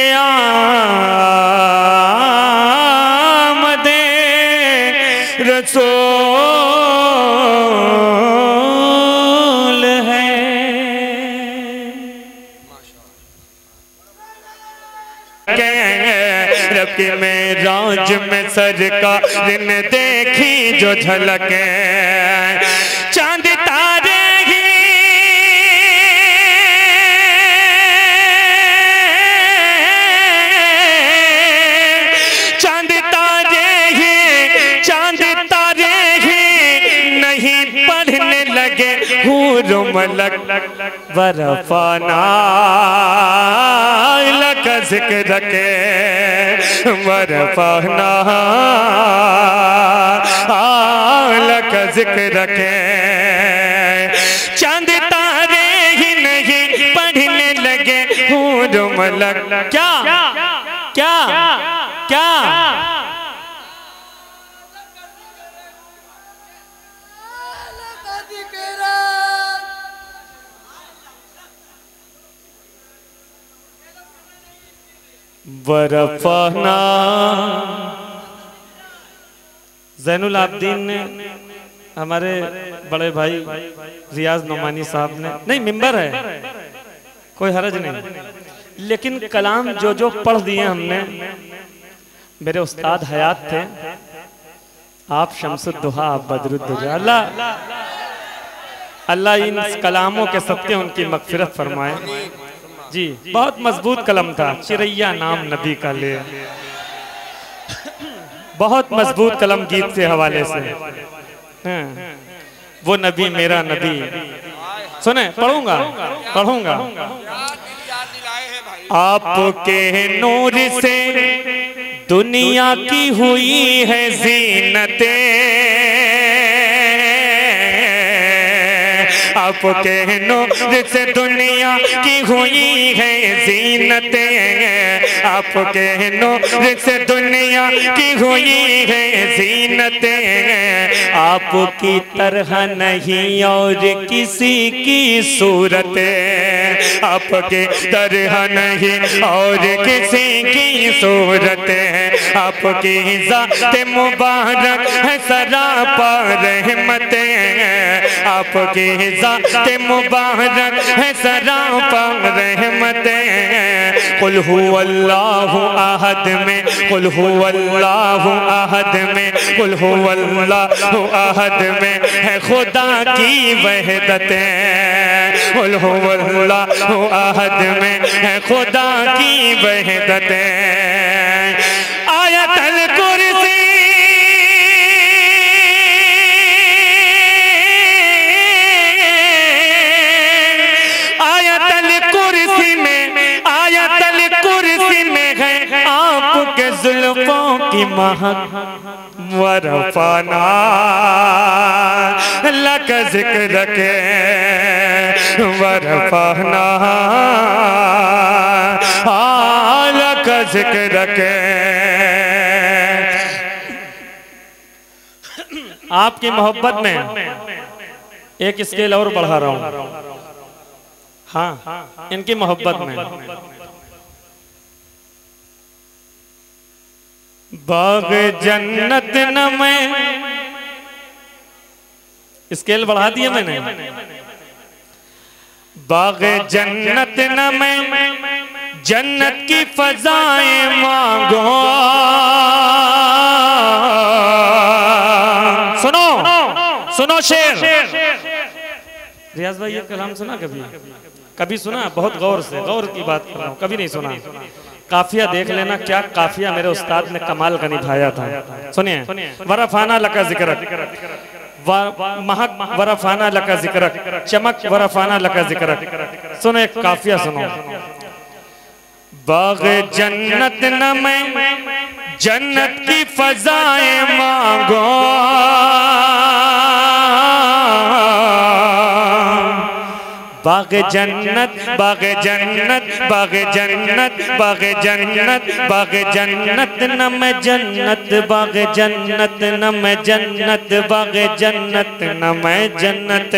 आमद रसूल है। रब के मेराज में सरकार ने देखी जो झलक, चांद तारे ही चांद तारे ही, चांद तारे ही नहीं पढ़ने लगे हूर मलक, वरफाना लक जिक्र के, वरफाना लक जिक्र के। नूर मलक। क्या क्या क्या वरफना ज़ैनुल आबदीन ने, हमारे बड़े भाई रियाज नोमानी साहब ने, नहीं मिंबर है कोई हरज नहीं, लेकिन कलाम जो जो पढ़ दिए हमने, मेरे उस्ताद हयात थे, आप शम्सुद्दुहा, आप बदरुद्दुजा, अल्लाह अल्लाह इन कलामों के सत्य उनकी मगफिरत फरमाए जी। बहुत मजबूत कलम था, चिरैया नाम नबी का ले, बहुत मजबूत कलम गीत के हवाले से। वो नबी मेरा नबी, सुने पढ़ूंगा पढ़ूंगा। आपके नूर से दुनिया की हुई है ज़ीनतें, आपके नूर से दुनिया की हुई है ज़ीनतें, आपके नूर से दुनिया की हुई है ज़ीनतें, आपकी तरह नहीं और किसी की सूरत, आपके तरह नहीं और किसी की सूरत, आपकी ज़ात मुबारक है सरापा रहमतें, आपकी ज़ात मुबारक है सरापा रहमतें। कुल हुवल्लाहु अहद में, कुल हुवल्लाहु अहद में, कुल हुवल्लाहु अहद में है खुदा की वहदतें, कुल हुवल्लाहु अहद में है खुदा की वहदतें। आयतल कुर्सी जुल्फों की महक, वरफाना लक जिक्र के, वरफाना लक जिक्र के। आपकी मोहब्बत में एक स्केल और बढ़ा रहा हूं, हाँ इनकी मोहब्बत में। बाग जन्नत न मैं, स्केल बढ़ा दिया मैंने, बाग जन्नत न मैं जन्नत की फजाएं मांगो, सुनो सुनो शेर। रियाज भाई ये कलाम सुना कभी? कभी सुना? बहुत गौर से, गौर की बात कर रहा हूं, कभी नहीं सुना। काफिया देख लेना, क्या काफिया मेरे उस्ताद ने कमाल का निभाया था। सुनिए, वरफाना लका जिक्रक, महक वरफाना लका जिक्रक, चमक वरफाना लका जिक्रक। सुनो एक काफिया सुनो। बाग जन्नत न मैं जन्नत की फजाएं मांगो, बाग जन्नत, बाग जन्नत, बाग जन्नत, बाग जन्नत, बाग जन्नत न मैं जन्नत, बाग जन्नत न मैं जन्नत, बाग जन्नत न मैं जन्नत,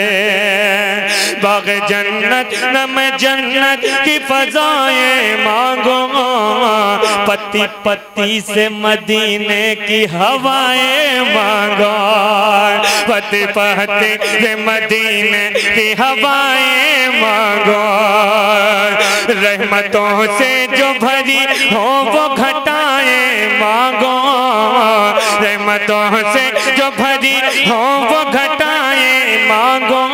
बाग जन्नत न मैं जन्नत की फजाएं मांगो, पत्ती पत्ती से मदीने की हवाएं मांगो, पत्ती पत्ती से मदीने की हवाएं मांगो, रहमतों से जो भरी हो वो घटाएं मांगो, रहमतों से जो भरी हो वो घटाएं मांगो,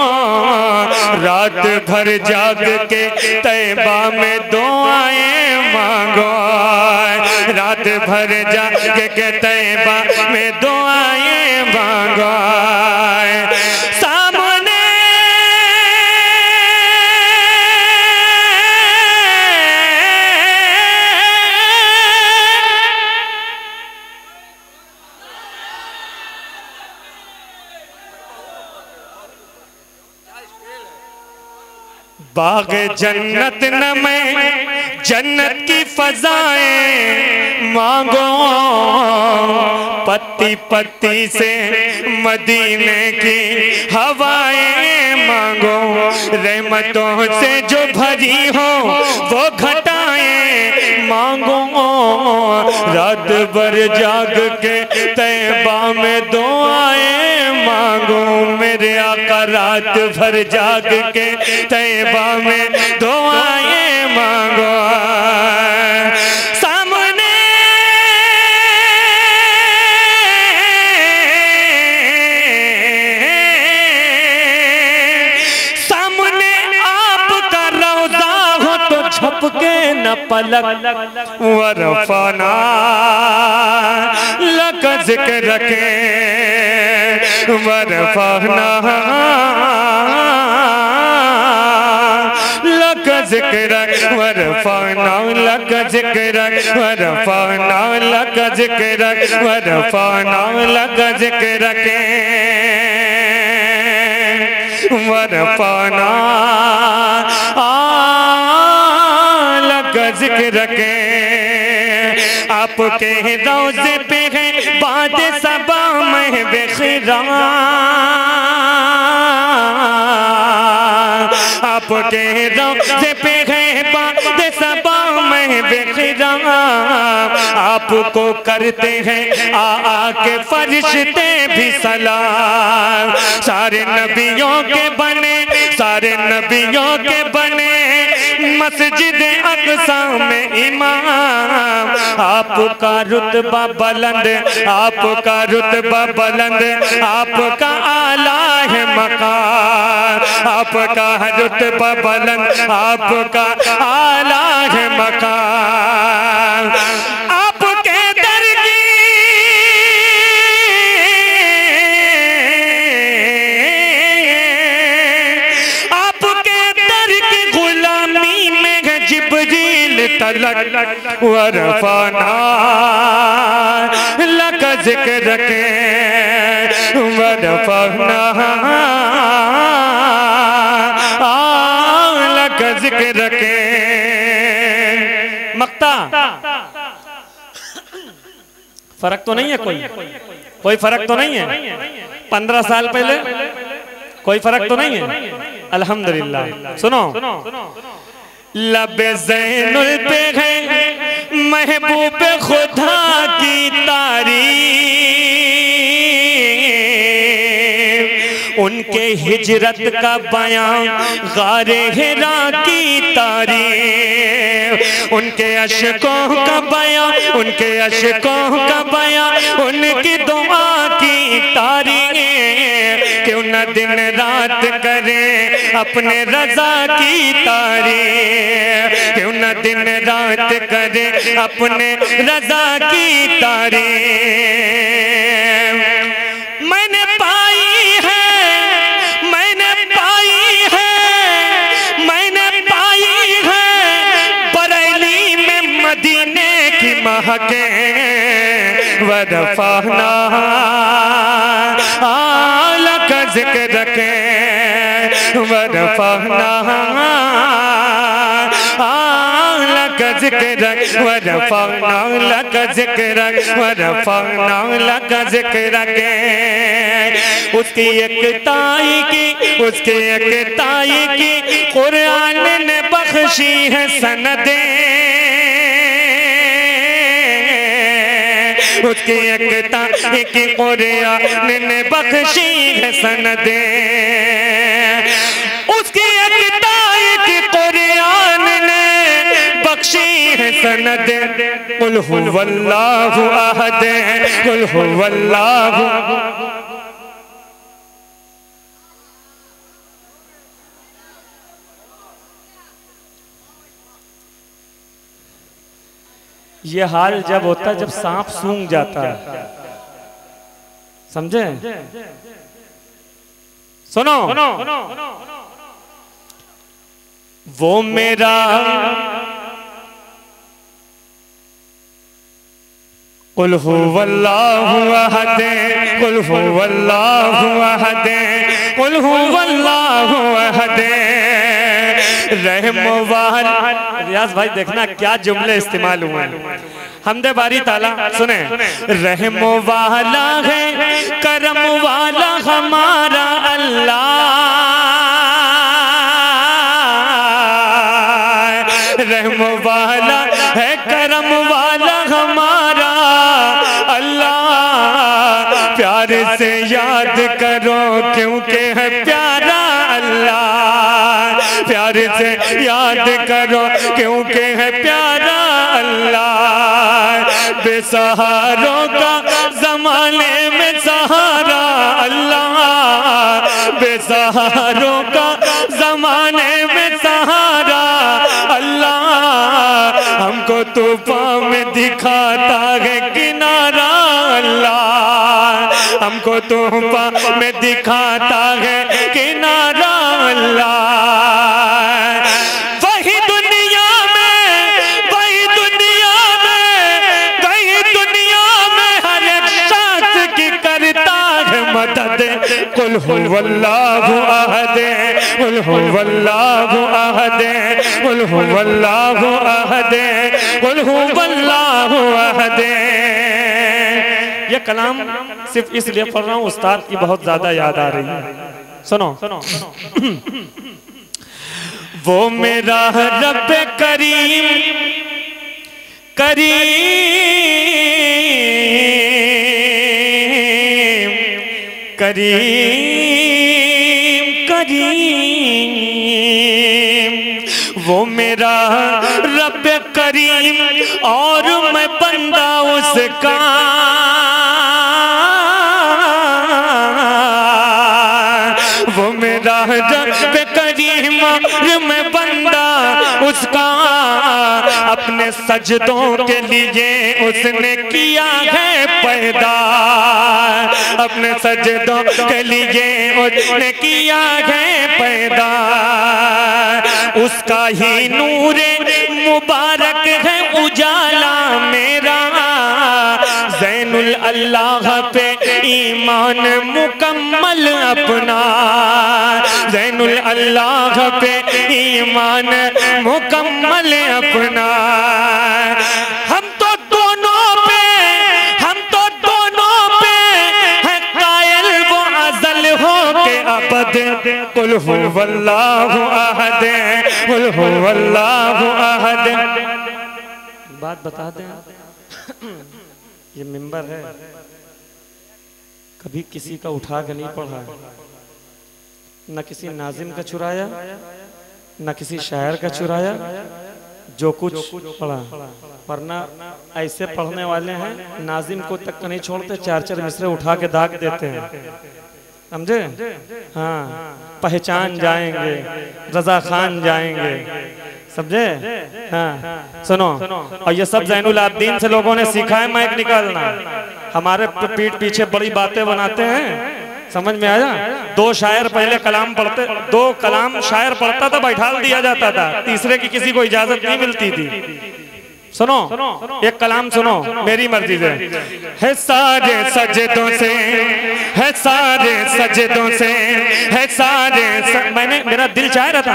रात भर जाग के तैबा में दुआएं मांगो, रात भर जाग के तैबा में दुआएं मांगो। बाग जन्नत न मैं जन्नत की फजाएं मांगो, पत्ती पत्ती से मदीने की हवाएं मांगो, रहमतों से जो भरी हो वो घटाएं मांगो, रात भर जाग के तैबा में दुआएं मांगो, मेरे आका रात भर जाग के तैबा में दुआएं मांगो। झपके न पलक वरफाना लक जिक्र रखे, वरफाना लक जिक्र, वरफाना लक जिक्र, वरफाना लक जिक्र, वरफाना लक जिक्र के, वरफाना जिक्र के। आपके रोज़े पे है बाद सबा में बेखरा, आपके रोज़े पे है बाद सबा में बेखरा, आपको करते हैं आके फरिश्ते भी सलाम, सारे नबियों के बने, सारे नबियों के बने मस्जिद अक़सा में इमाम, आपका रुतबा बुलंद, आपका रुतबा बुलंद, आपका आला है मकाम, आपका रुतबा बुलंद, आपका आला है मकाम, आपके दर की तलक वरफाना लक जिक्र के, वरफाना लक जिक्र के। मक्ता फर्क तो नहीं है, कोई फर्क तो नहीं है? 15 साल पहले कोई फर्क तो नहीं है? अल्हम्दुलिल्लाह। सुनो, लबे ज़ैनुल पे है महबूब खुदा की तारीफ, उनके हिजरत का बयान गारे हिरा की तारीफ, उनके अशकों का बयान, उनके अशकों का बयान, उनकी दुआ की तारीफ, क्यों न दिन रात करें अपने रजा की तारीफ, क्यों न दिन रात करें अपने रजा की तारीफ। मैंने पाई है, मैंने पाई है, मैंने पाई है बरेली में मदीने की महके, वरफाना लक जिक्र के, वरफाना लक जिक्र, वरफाना लक जिक्र, वरफाना लक जिक्र के। उसकी एकताई की, उसकी एकताई की कुरान ने बख्शी है सनदें, उसकी एकता की कुरान ने बख्शी है सनदें, उसकी एकता की कुरान ने बख्शी है सनदें। कुल हुवल्लाहु अहद, कुल हुवल्लाहु। ये हाल जब होता है जब सांप सूंघ जाता है, समझे? सुनो, वो मेरा कुल हुवल्लाहु अहद, कुल हुवल्लाहु अहद, कुल हुवल्लाहु अहद, रहमो वाला। रियाज भाई देखना क्या जुमले इस्तेमाल हुए हैं। हमदे बारी ताला सुने, रहमो वाला है करम वाला हमारा अल्लाह, रहम वाला है करम वाला हमारा अल्लाह। प्यार से याद करो क्योंकि है प्यारा अल्लाह, प्यार से याद करो क्योंकि है प्यारा अल्लाह। बेसहारों का जमाने में सहारा अल्लाह, बेसहारों का जमाने में सहारा अल्लाह। हमको तूफान में दिखाता है किनारा अल्लाह, हमको तूफान में दिखाता है किनारा अल्लाह। वही दुनिया में, वही दुनिया में, वही दुनिया में हर एक शख्स की करता है मदद। कुल हुवल्लाहु अहद, कुल हुवल्लाहु अहद, कुल हुवल्लाहु अहद, कुल हुवल्लाहु अहद। ये कलाम सिर्फ इसलिए पढ़ रहा हूँ, उस्ताद की बहुत ज्यादा याद आ रही है। सुनो, वो मेरा रब करीम करीम करीम करीम, वो मेरा रब करीम और मैं बंदा उसका। वो मेरा रब करीम और मैं बंदा उसका। अपने सजदों के लिए उसने किया है पैदा, अपने सजदों के लिए उसने किया है पैदा। उसका ही नूरे मुबारक है उजाला मेरा। ज़ैनुल अल्लाह पे ईमान मुकम्मल अपना, ज़ैनुल अल्लाह पे ईमान मुकम्मल अपना। हम तो दोनों पे, हम तो दोनों पे है कायल वो अज़ल हो के अबद। कुल हुवल्लाहु अहद, कुल हुवल्लाहु अहद। बात बता दें, ये मिंबर है, कभी किसी का उठा के नहीं पढ़ा, न किसी नाजिम का चुराया, न किसी शायर का चुराया, जो कुछ पढ़ा। वरना ऐसे पढ़ने वाले हैं नाजिम को तक नहीं छोड़ते, चार चार मिसरे उठा के दाग देते हैं, समझे? हाँ, पहचान जाएंगे, रजा खान जाएंगे, समझे? हाँ, सुनो, और ये सब ज़ैनुल आबिदीन से लोगों ने सीखा है माइक निकालना। हमारे पीठ पीछे बड़ी बातें बनाते हैं, समझ में आया? दो शायर पहले कलाम पढ़ते, दो कलाम शायर पढ़ता था, बैठा दिया जाता था, तीसरे की किसी को इजाजत नहीं मिलती थी। सुनो, एक कलाम सुनो मेरी मर्जी से। है सारे सजदों से, है सारे सजदों से, है सारे मैंने, मेरा दिल चाह रहा था,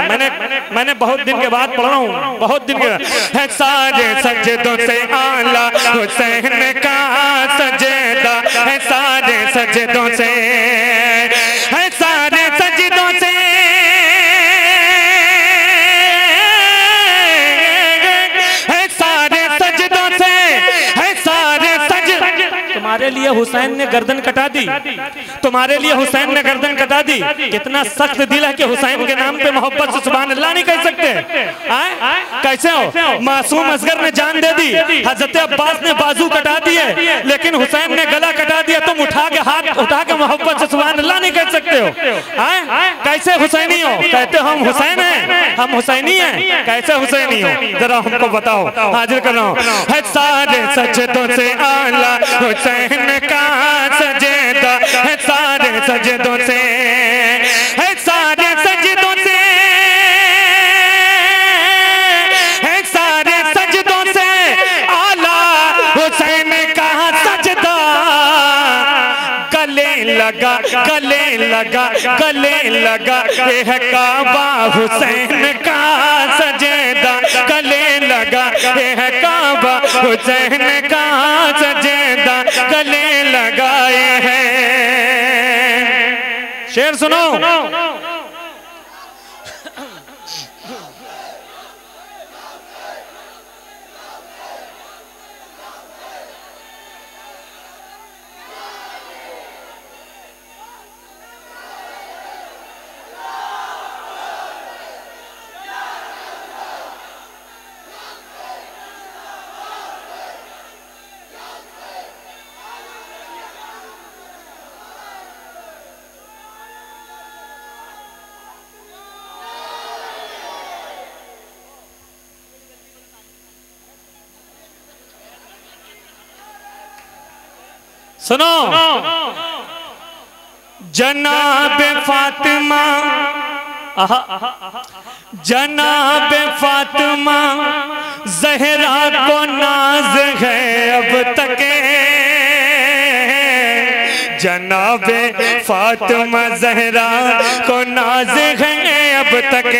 मैंने बहुत दिन के बाद पढ़ रहा हूँ, बहुत दिन के बाद। है सारे सजदों से आला हुसैन का सजदा, है सारे सजदों से, है सारे सजदों से, तुम्हारे लिए हुसैन ने गर्दन कटा दी, तुम्हारे लिए हुसैन ने गर्दन कटा दी। कितना सख्त दिल है कि हुसैन के नाम पे मोहब्बत से सुभान अल्लाह नहीं कह सकते। कैसे हो? मासूम असगर ने जान दे दी, हजरत अब्बास ने बाजू कटा दिए, लेकिन हुसैन ने गला कटा दिया। तुम उठा के हाथ उठा के मोहब्बत से सुभान अल्लाह नहीं कह सकते हो? कैसे हुसैनी हो? कहते हो हम हुसैन हैं, हम हुसैनी हैं, कैसे हुसैनी हो? जरा हमको बताओ, हाजिर कर रहा हूँ। है सारे सजदों से आला हुसैन का सजदा, है सारे सजदों से, है सारे सजदों से, है सारे सजदों से आला हुसैन का सजदा। गले लगा गले लगा ये है काबा हुसैन का सजेदा, गले लगा ये है काबा हुसैन का सजेदा, गले लगाए हैं। शेर सुनो। सुनो, जनाब फातिमा, जनाब फातिमा ज़हरा को नाज है अब तक, जनाब फातिमा ज़हरा को नाज है अब तक,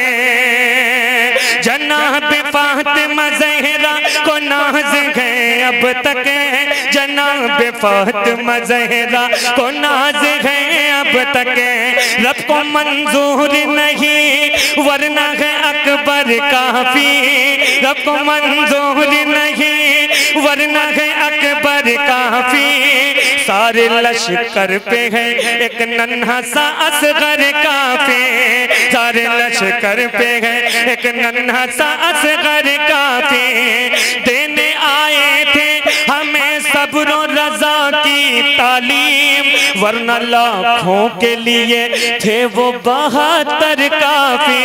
जनाब फातिमा ज़हरा को नाज है अब तक, जनाब फातिमा ज़हरा को नाज है अब तक, रब को मंजूर नहीं वरना है अकबर काफी, रब को मंजूर नहीं वरना है अकबर काफी, सारे लश्कर पे है एक नन्हा सा असगर काफी, सारे लश्कर पे है एक नन्हा सा असगर काफी, देने आए थे हमें सब्र रजा की तालीम, वरना लाखों के लिए थे वो 72 काफी,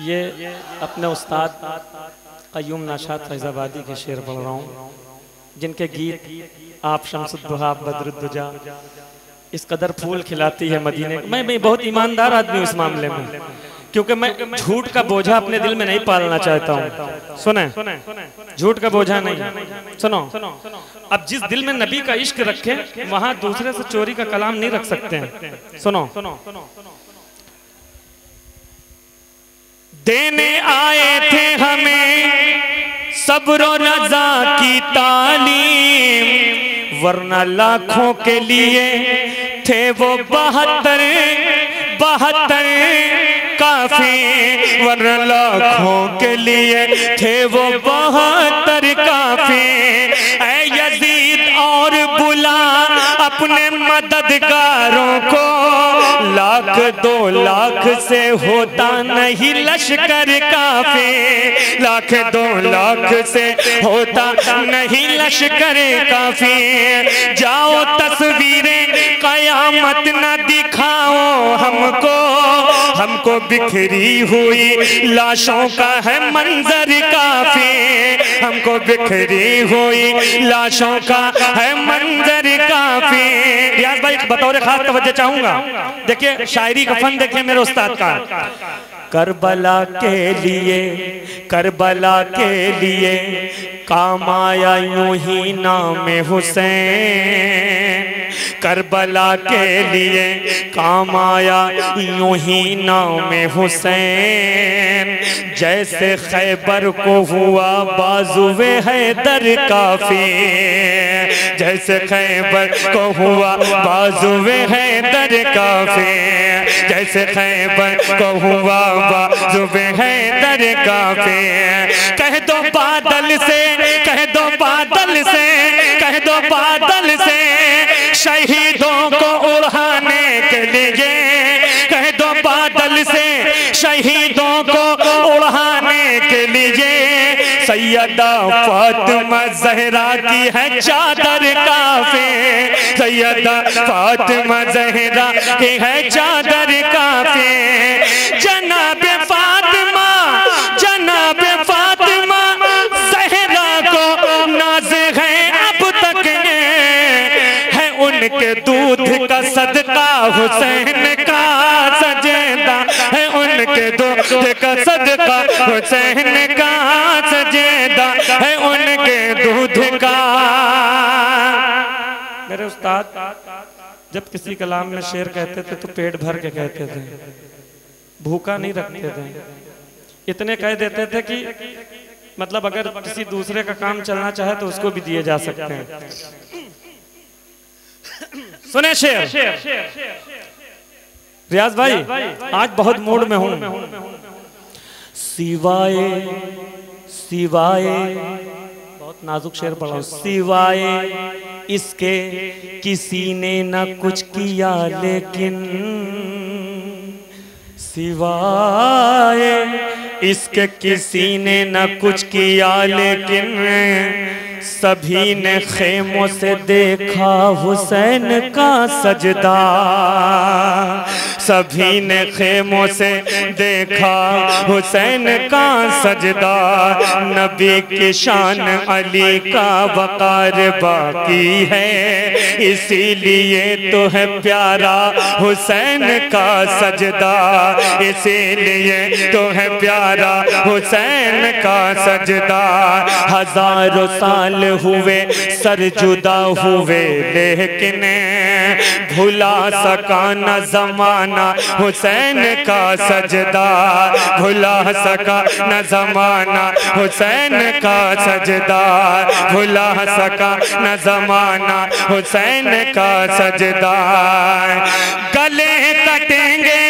ये अपने उस्ताद क़य्यूम नाशाद फैज़ाबादी के शेर पढ़ रहा हूँ, जिनके गीत आप शम्सुद्दुहा बद्रुद्दुजा इस कदर फूल खिलाती है मदीने। मैं बहुत ईमानदार आदमी हूँ इस मामले में, क्योंकि मैं झूठ का बोझा अपने दिल में नहीं पालना चाहता हूँ। सुने, झूठ का बोझा नहीं। सुनो, अब जिस दिल में नबी का इश्क रखे वहां दूसरे से चोरी का कलाम नहीं रख सकते हैं। सुनो, देने आए थे हमें सब्र रजा की तालीम, वरना लाखों के लिए थे वो 72 काफी, वरना लाखों के लिए थे वो 72 काफी। ऐ यजीद और बुला अपने मददगारों को, लाख 2 लाख से होता नहीं लश्कर काफी, लाख 2 लाख से होता नहीं लश्कर काफी। जाओ तस्वीरें कयामत न दिखाओ हमको, हमको बिखरी हुई लाशों का है मंजर काफी, हमको बिखरी हुई लाशों का है मंजर काफी। रियाज भाई बतौर खास तवज्जो चाहूंगा, देखिए शायरी का फन देखिए मेरे उस्ताद का। करबला के लिए काम आया यूं ही नाम हुसैन, करबला के लिए काम आया यूं ही नाम हुसैन, जैसे खैबर को हुआ बाजुए हैदर काफी, जैसे खैबर को हुआ बाजुए हैदर काफी, जैसे खैबर को हुआ बाजुए हैदर काफी। कह दो बादल से, कह दो बादल से, कह दो बादल से शहीदों को उड़ाने के लिए, कह दो बादल से शहीदों को उड़ाने के लिए, सैयदा फातिमा ज़हरा की है चादर काफी, सैयदा फातिमा ज़हरा की है चादर काफी। जनाब फातिमा, जनाब फातिमा ज़हरा को नाज़ है अब तक, है उनके दूध का सदका हुसैन का सजेदा, है उनके उनके दूध का सदका, हुसैन का सजेदा है उनके दूध का। मेरे उस्ताद जब किसी कलाम में शेर कहते थे तो पेट भर के कहते थे, भूखा नहीं रखते थे। इतने कह देते थे कि मतलब अगर किसी दूसरे का काम चलना चाहे तो उसको भी दिए जा सकते हैं। सुने शेर रियाज भाई, आज बहुत मूड में हूं। सिवाय सिवाय, बहुत नाजुक शेर पढ़ा, सिवाय इसके किसी ने न कुछ किया, लेकिन सिवाय इसके किसी ने न कुछ किया, लेकिन सभी ने खेमों से देखा हुसैन का सजदा। सभी ने खेमों से देखा हुसैन का सजदा। नबी की शान अली का वकार बाकी है, इसीलिए तो है प्यारा हुसैन का सजदा। इसीलिए तो है प्यारा हुसैन का सजदा। हजारों साल हुए सर जुदा हुए, लेकिन भुला सका न जमाना हुसैन का सजदा। भुला सका न जमाना हुसैन का सजदा। भुला सका न जमाना हुसैन का सजदा। गले कटेंगे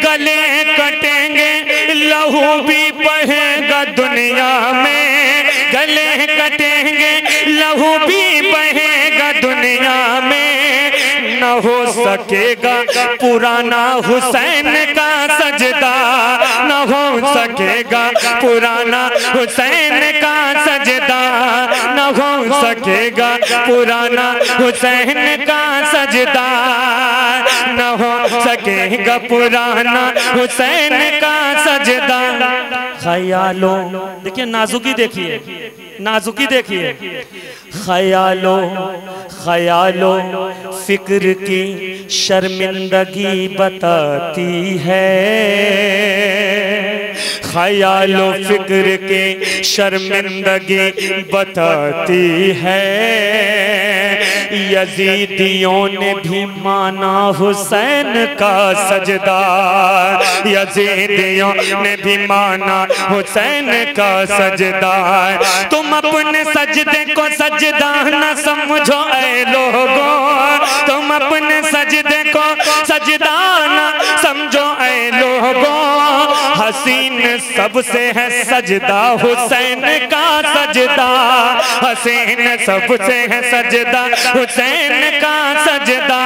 गले कटेंगे, लहू भी बहेगा दुनिया में। गले कटेंगे लहू भी बहेगा दुनिया में, न हो सकेगा पुराना हुसैन का सजदा। न हो सकेगा पुराना हुसैन का सजदा। न हो सकेगा पुराना हुसैन का सजदा। न हो सकेगा पुराना हुसैन का सजदा। ख्यालों, देखिए नाजुकी, देखिए नाजुकी देखिए। ख्यालों ख्यालों फिक्र की शर्मिंदगी बताती है। ख्यालों फिक्र की शर्मिंदगी बताती है। यजीदियों ने भी माना हुसैन का सजदा। यजीदियों ने भी माना हुसैन का सजदा। तुम अपने सजदे को सजदा न समझो ऐ लोगों। तुम अपने सजदे को सजदा न समझो ऐ लोगों। हसीन सबसे है सजदा हुसैन का सजदा। हसीन सबसे है सजदा हुसैन का सजदा।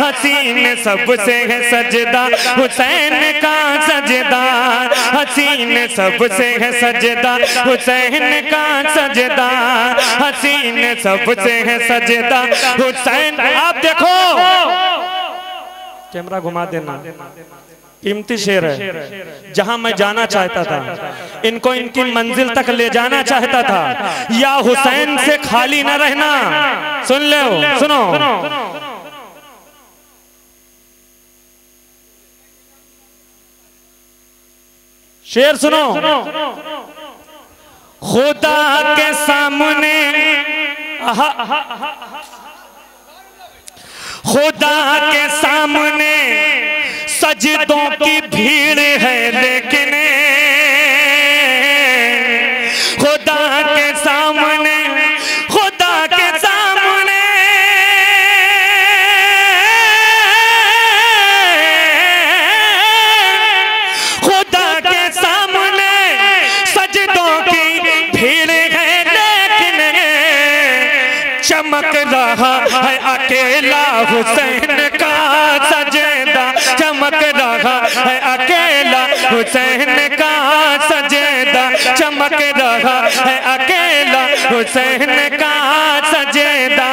हसीन सबसे है सजदा हुसैन का सजदा। हसीन सबसे है सजदा हुसैन का सजदा। हसीन सबसे है सजदा हुसैन। आप देखो, कैमरा घुमा देना, कीमती शेर है। जहां मैं जाना चाहता था, इनको इनकी मंजिल तक ले जाना चाहता था। या हुसैन से खाली न रहना। सुन ले, सुनो, शेर सुनो। खुदा के सामने, खुदा के सामने सजदों की भीड़ है, लेकिन खुदा के सामने, खुदा के सामने खुदा के सामने सजदों की भीड़ है, लेकिन चमक रहा है अकेला हुसैन का सजदा। चमक रहा है अकेला हुसैन का सजदा। चमक रहा है अकेला हुसैन का सजदा।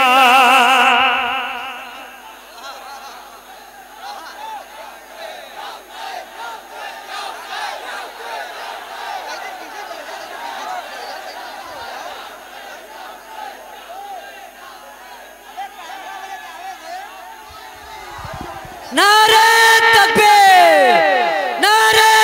नारे तकबीर, नारे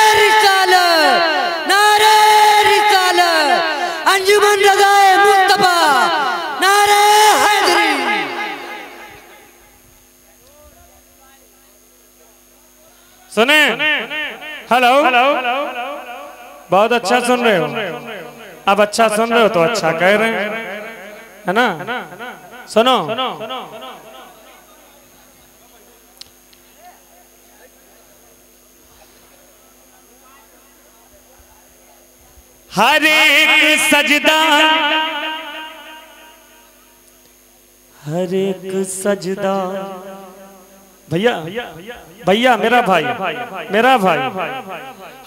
सुने? हेलो, बहुत अच्छा सुन रहे हो। अब अच्छा सुन रहे हो तो अच्छा कह रहे हैं, है ना? सुनो, हर एक सजदा, हर एक सजदा, भैया भैया मेरा भाई, मेरा भाई,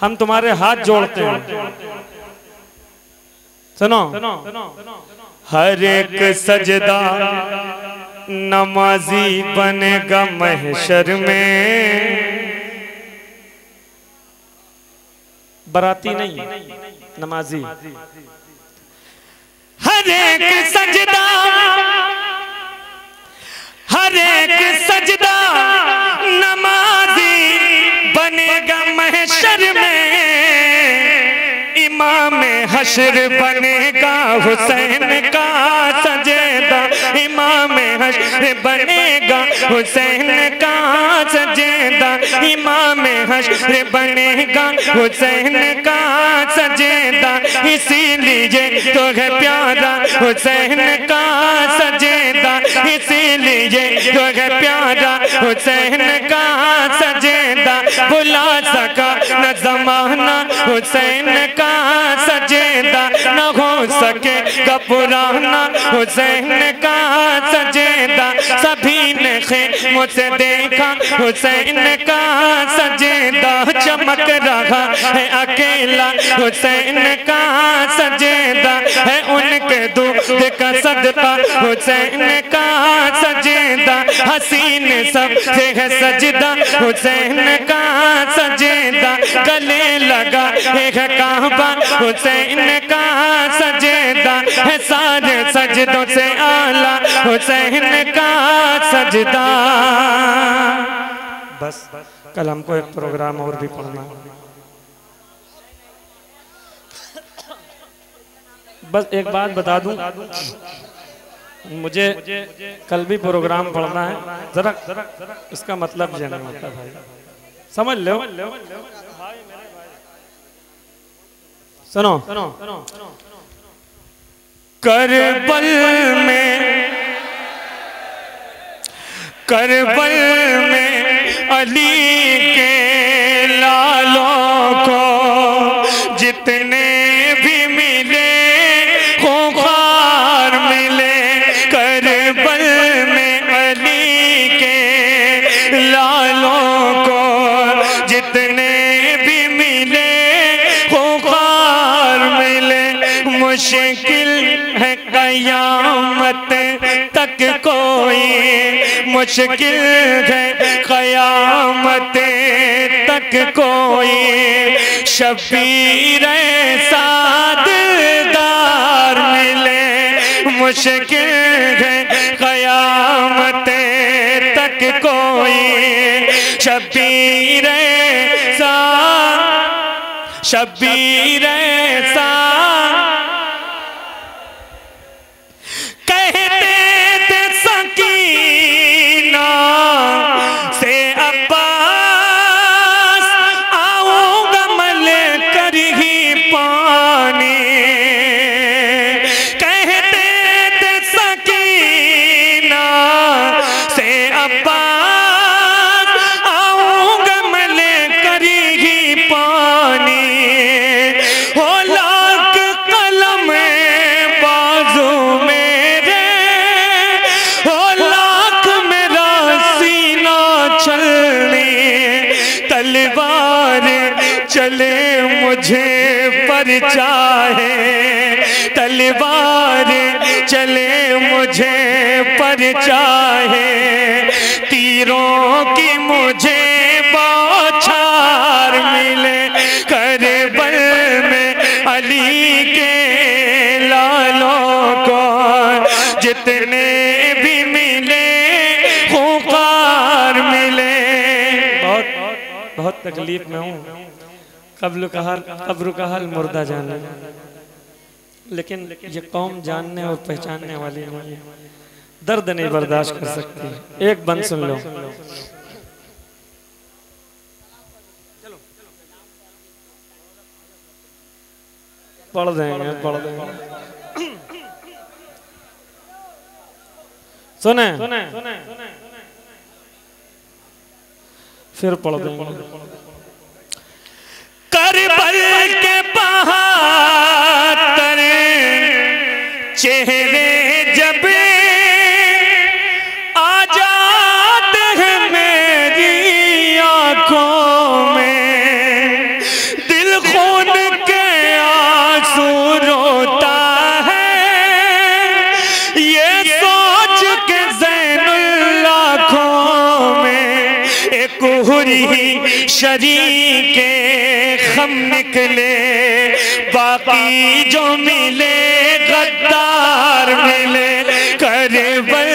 हम तुम्हारे हाथ जोड़ते हैं। सुनो, हर एक सजदा नमाजी बनेगा महशर में। बराती नहीं, नमाजी। हर एक सजदा, हर एक सजदा नमाजी बनेगा महशर में। इमाम हशर बनेगा हुसैन का सजेदा, इमाम हशर बनेगा हुसैन का सजेदा, इमाम हशर बनेगा हुसैन का सजेदा। इसीलिए तो है प्यारा हुसैन का सजेदा, इसीलिए तो है प्यारा हुसैन का सजेदा। बुला सका न जमाना हुसैन का सजेदा, न हो सके पुराना हुसैन का सजेदा। सभी ने मुझसे देखा हुसैन का सजेदा, चमक रहा है अकेला हुसैन का सजेदा, है उनके दूध का सदका हुसैन का सजेदा। हसीन सब से है सजदा हुसैन का सजेदा, गले लगा है काबा हुसैन का सजेदा, है सारे सजदों से आला हुसैन का सजदा। बस कल हमको एक प्रोग्राम और भी पढ़ना है। बस एक बात बता दूं, मुझे कल भी प्रोग्राम पढ़ना है। जरा इसका मतलब ये नहीं होता भाई, समझ लो। सुनो, करबल में, करबल में अली के लालों को जितने भी मिले खूंखार मिले। करबल में अली के लालों को जितने भी मिले खूंखार मिले। मुश्किल है कयामत तक कोई, मुश्किल है कयामत तक कोई शबीर साददार मिले। मुश्किल है कयामत तक कोई शबीर शबीर सा। कहते थे सकीना से अब्बास आऊंगा मल कर ही पानी। कहते थे सकीना से अब्बास आऊंगा मल कर ही पानी। हो लाख कलम बाजू मेरे, हो लाख मेरा सीना चलने। तलवार चले मुझे पर चाहे, तलवार चले मुझे पर चाहे। तीरों की मुझे बौछार मिले। करबल में अली के लालों को जितने भी मिले खूंखार मिले। बहुत बहुत तकलीफ में हूँ। कब्र का हाल मुर्दा जाने, लेकिन ये कौम जानने और पहचानने वाली नहीं है। दर्द नहीं बर्दाश्त कर सकती। एक बंद सुन लो। पढ़ देंगे पढ़ देंगे। सुने फिर पढ़ देंगे। करबल के बहार चेहरे जब आ जाते हैं मेरी आंखों में, दिल खून के आंसू रोता है ये सोच के ज़ैनुल आँखों में एक हुरी शरीके खम निकले, बाकी जो मिले गद्दार मिले। करबल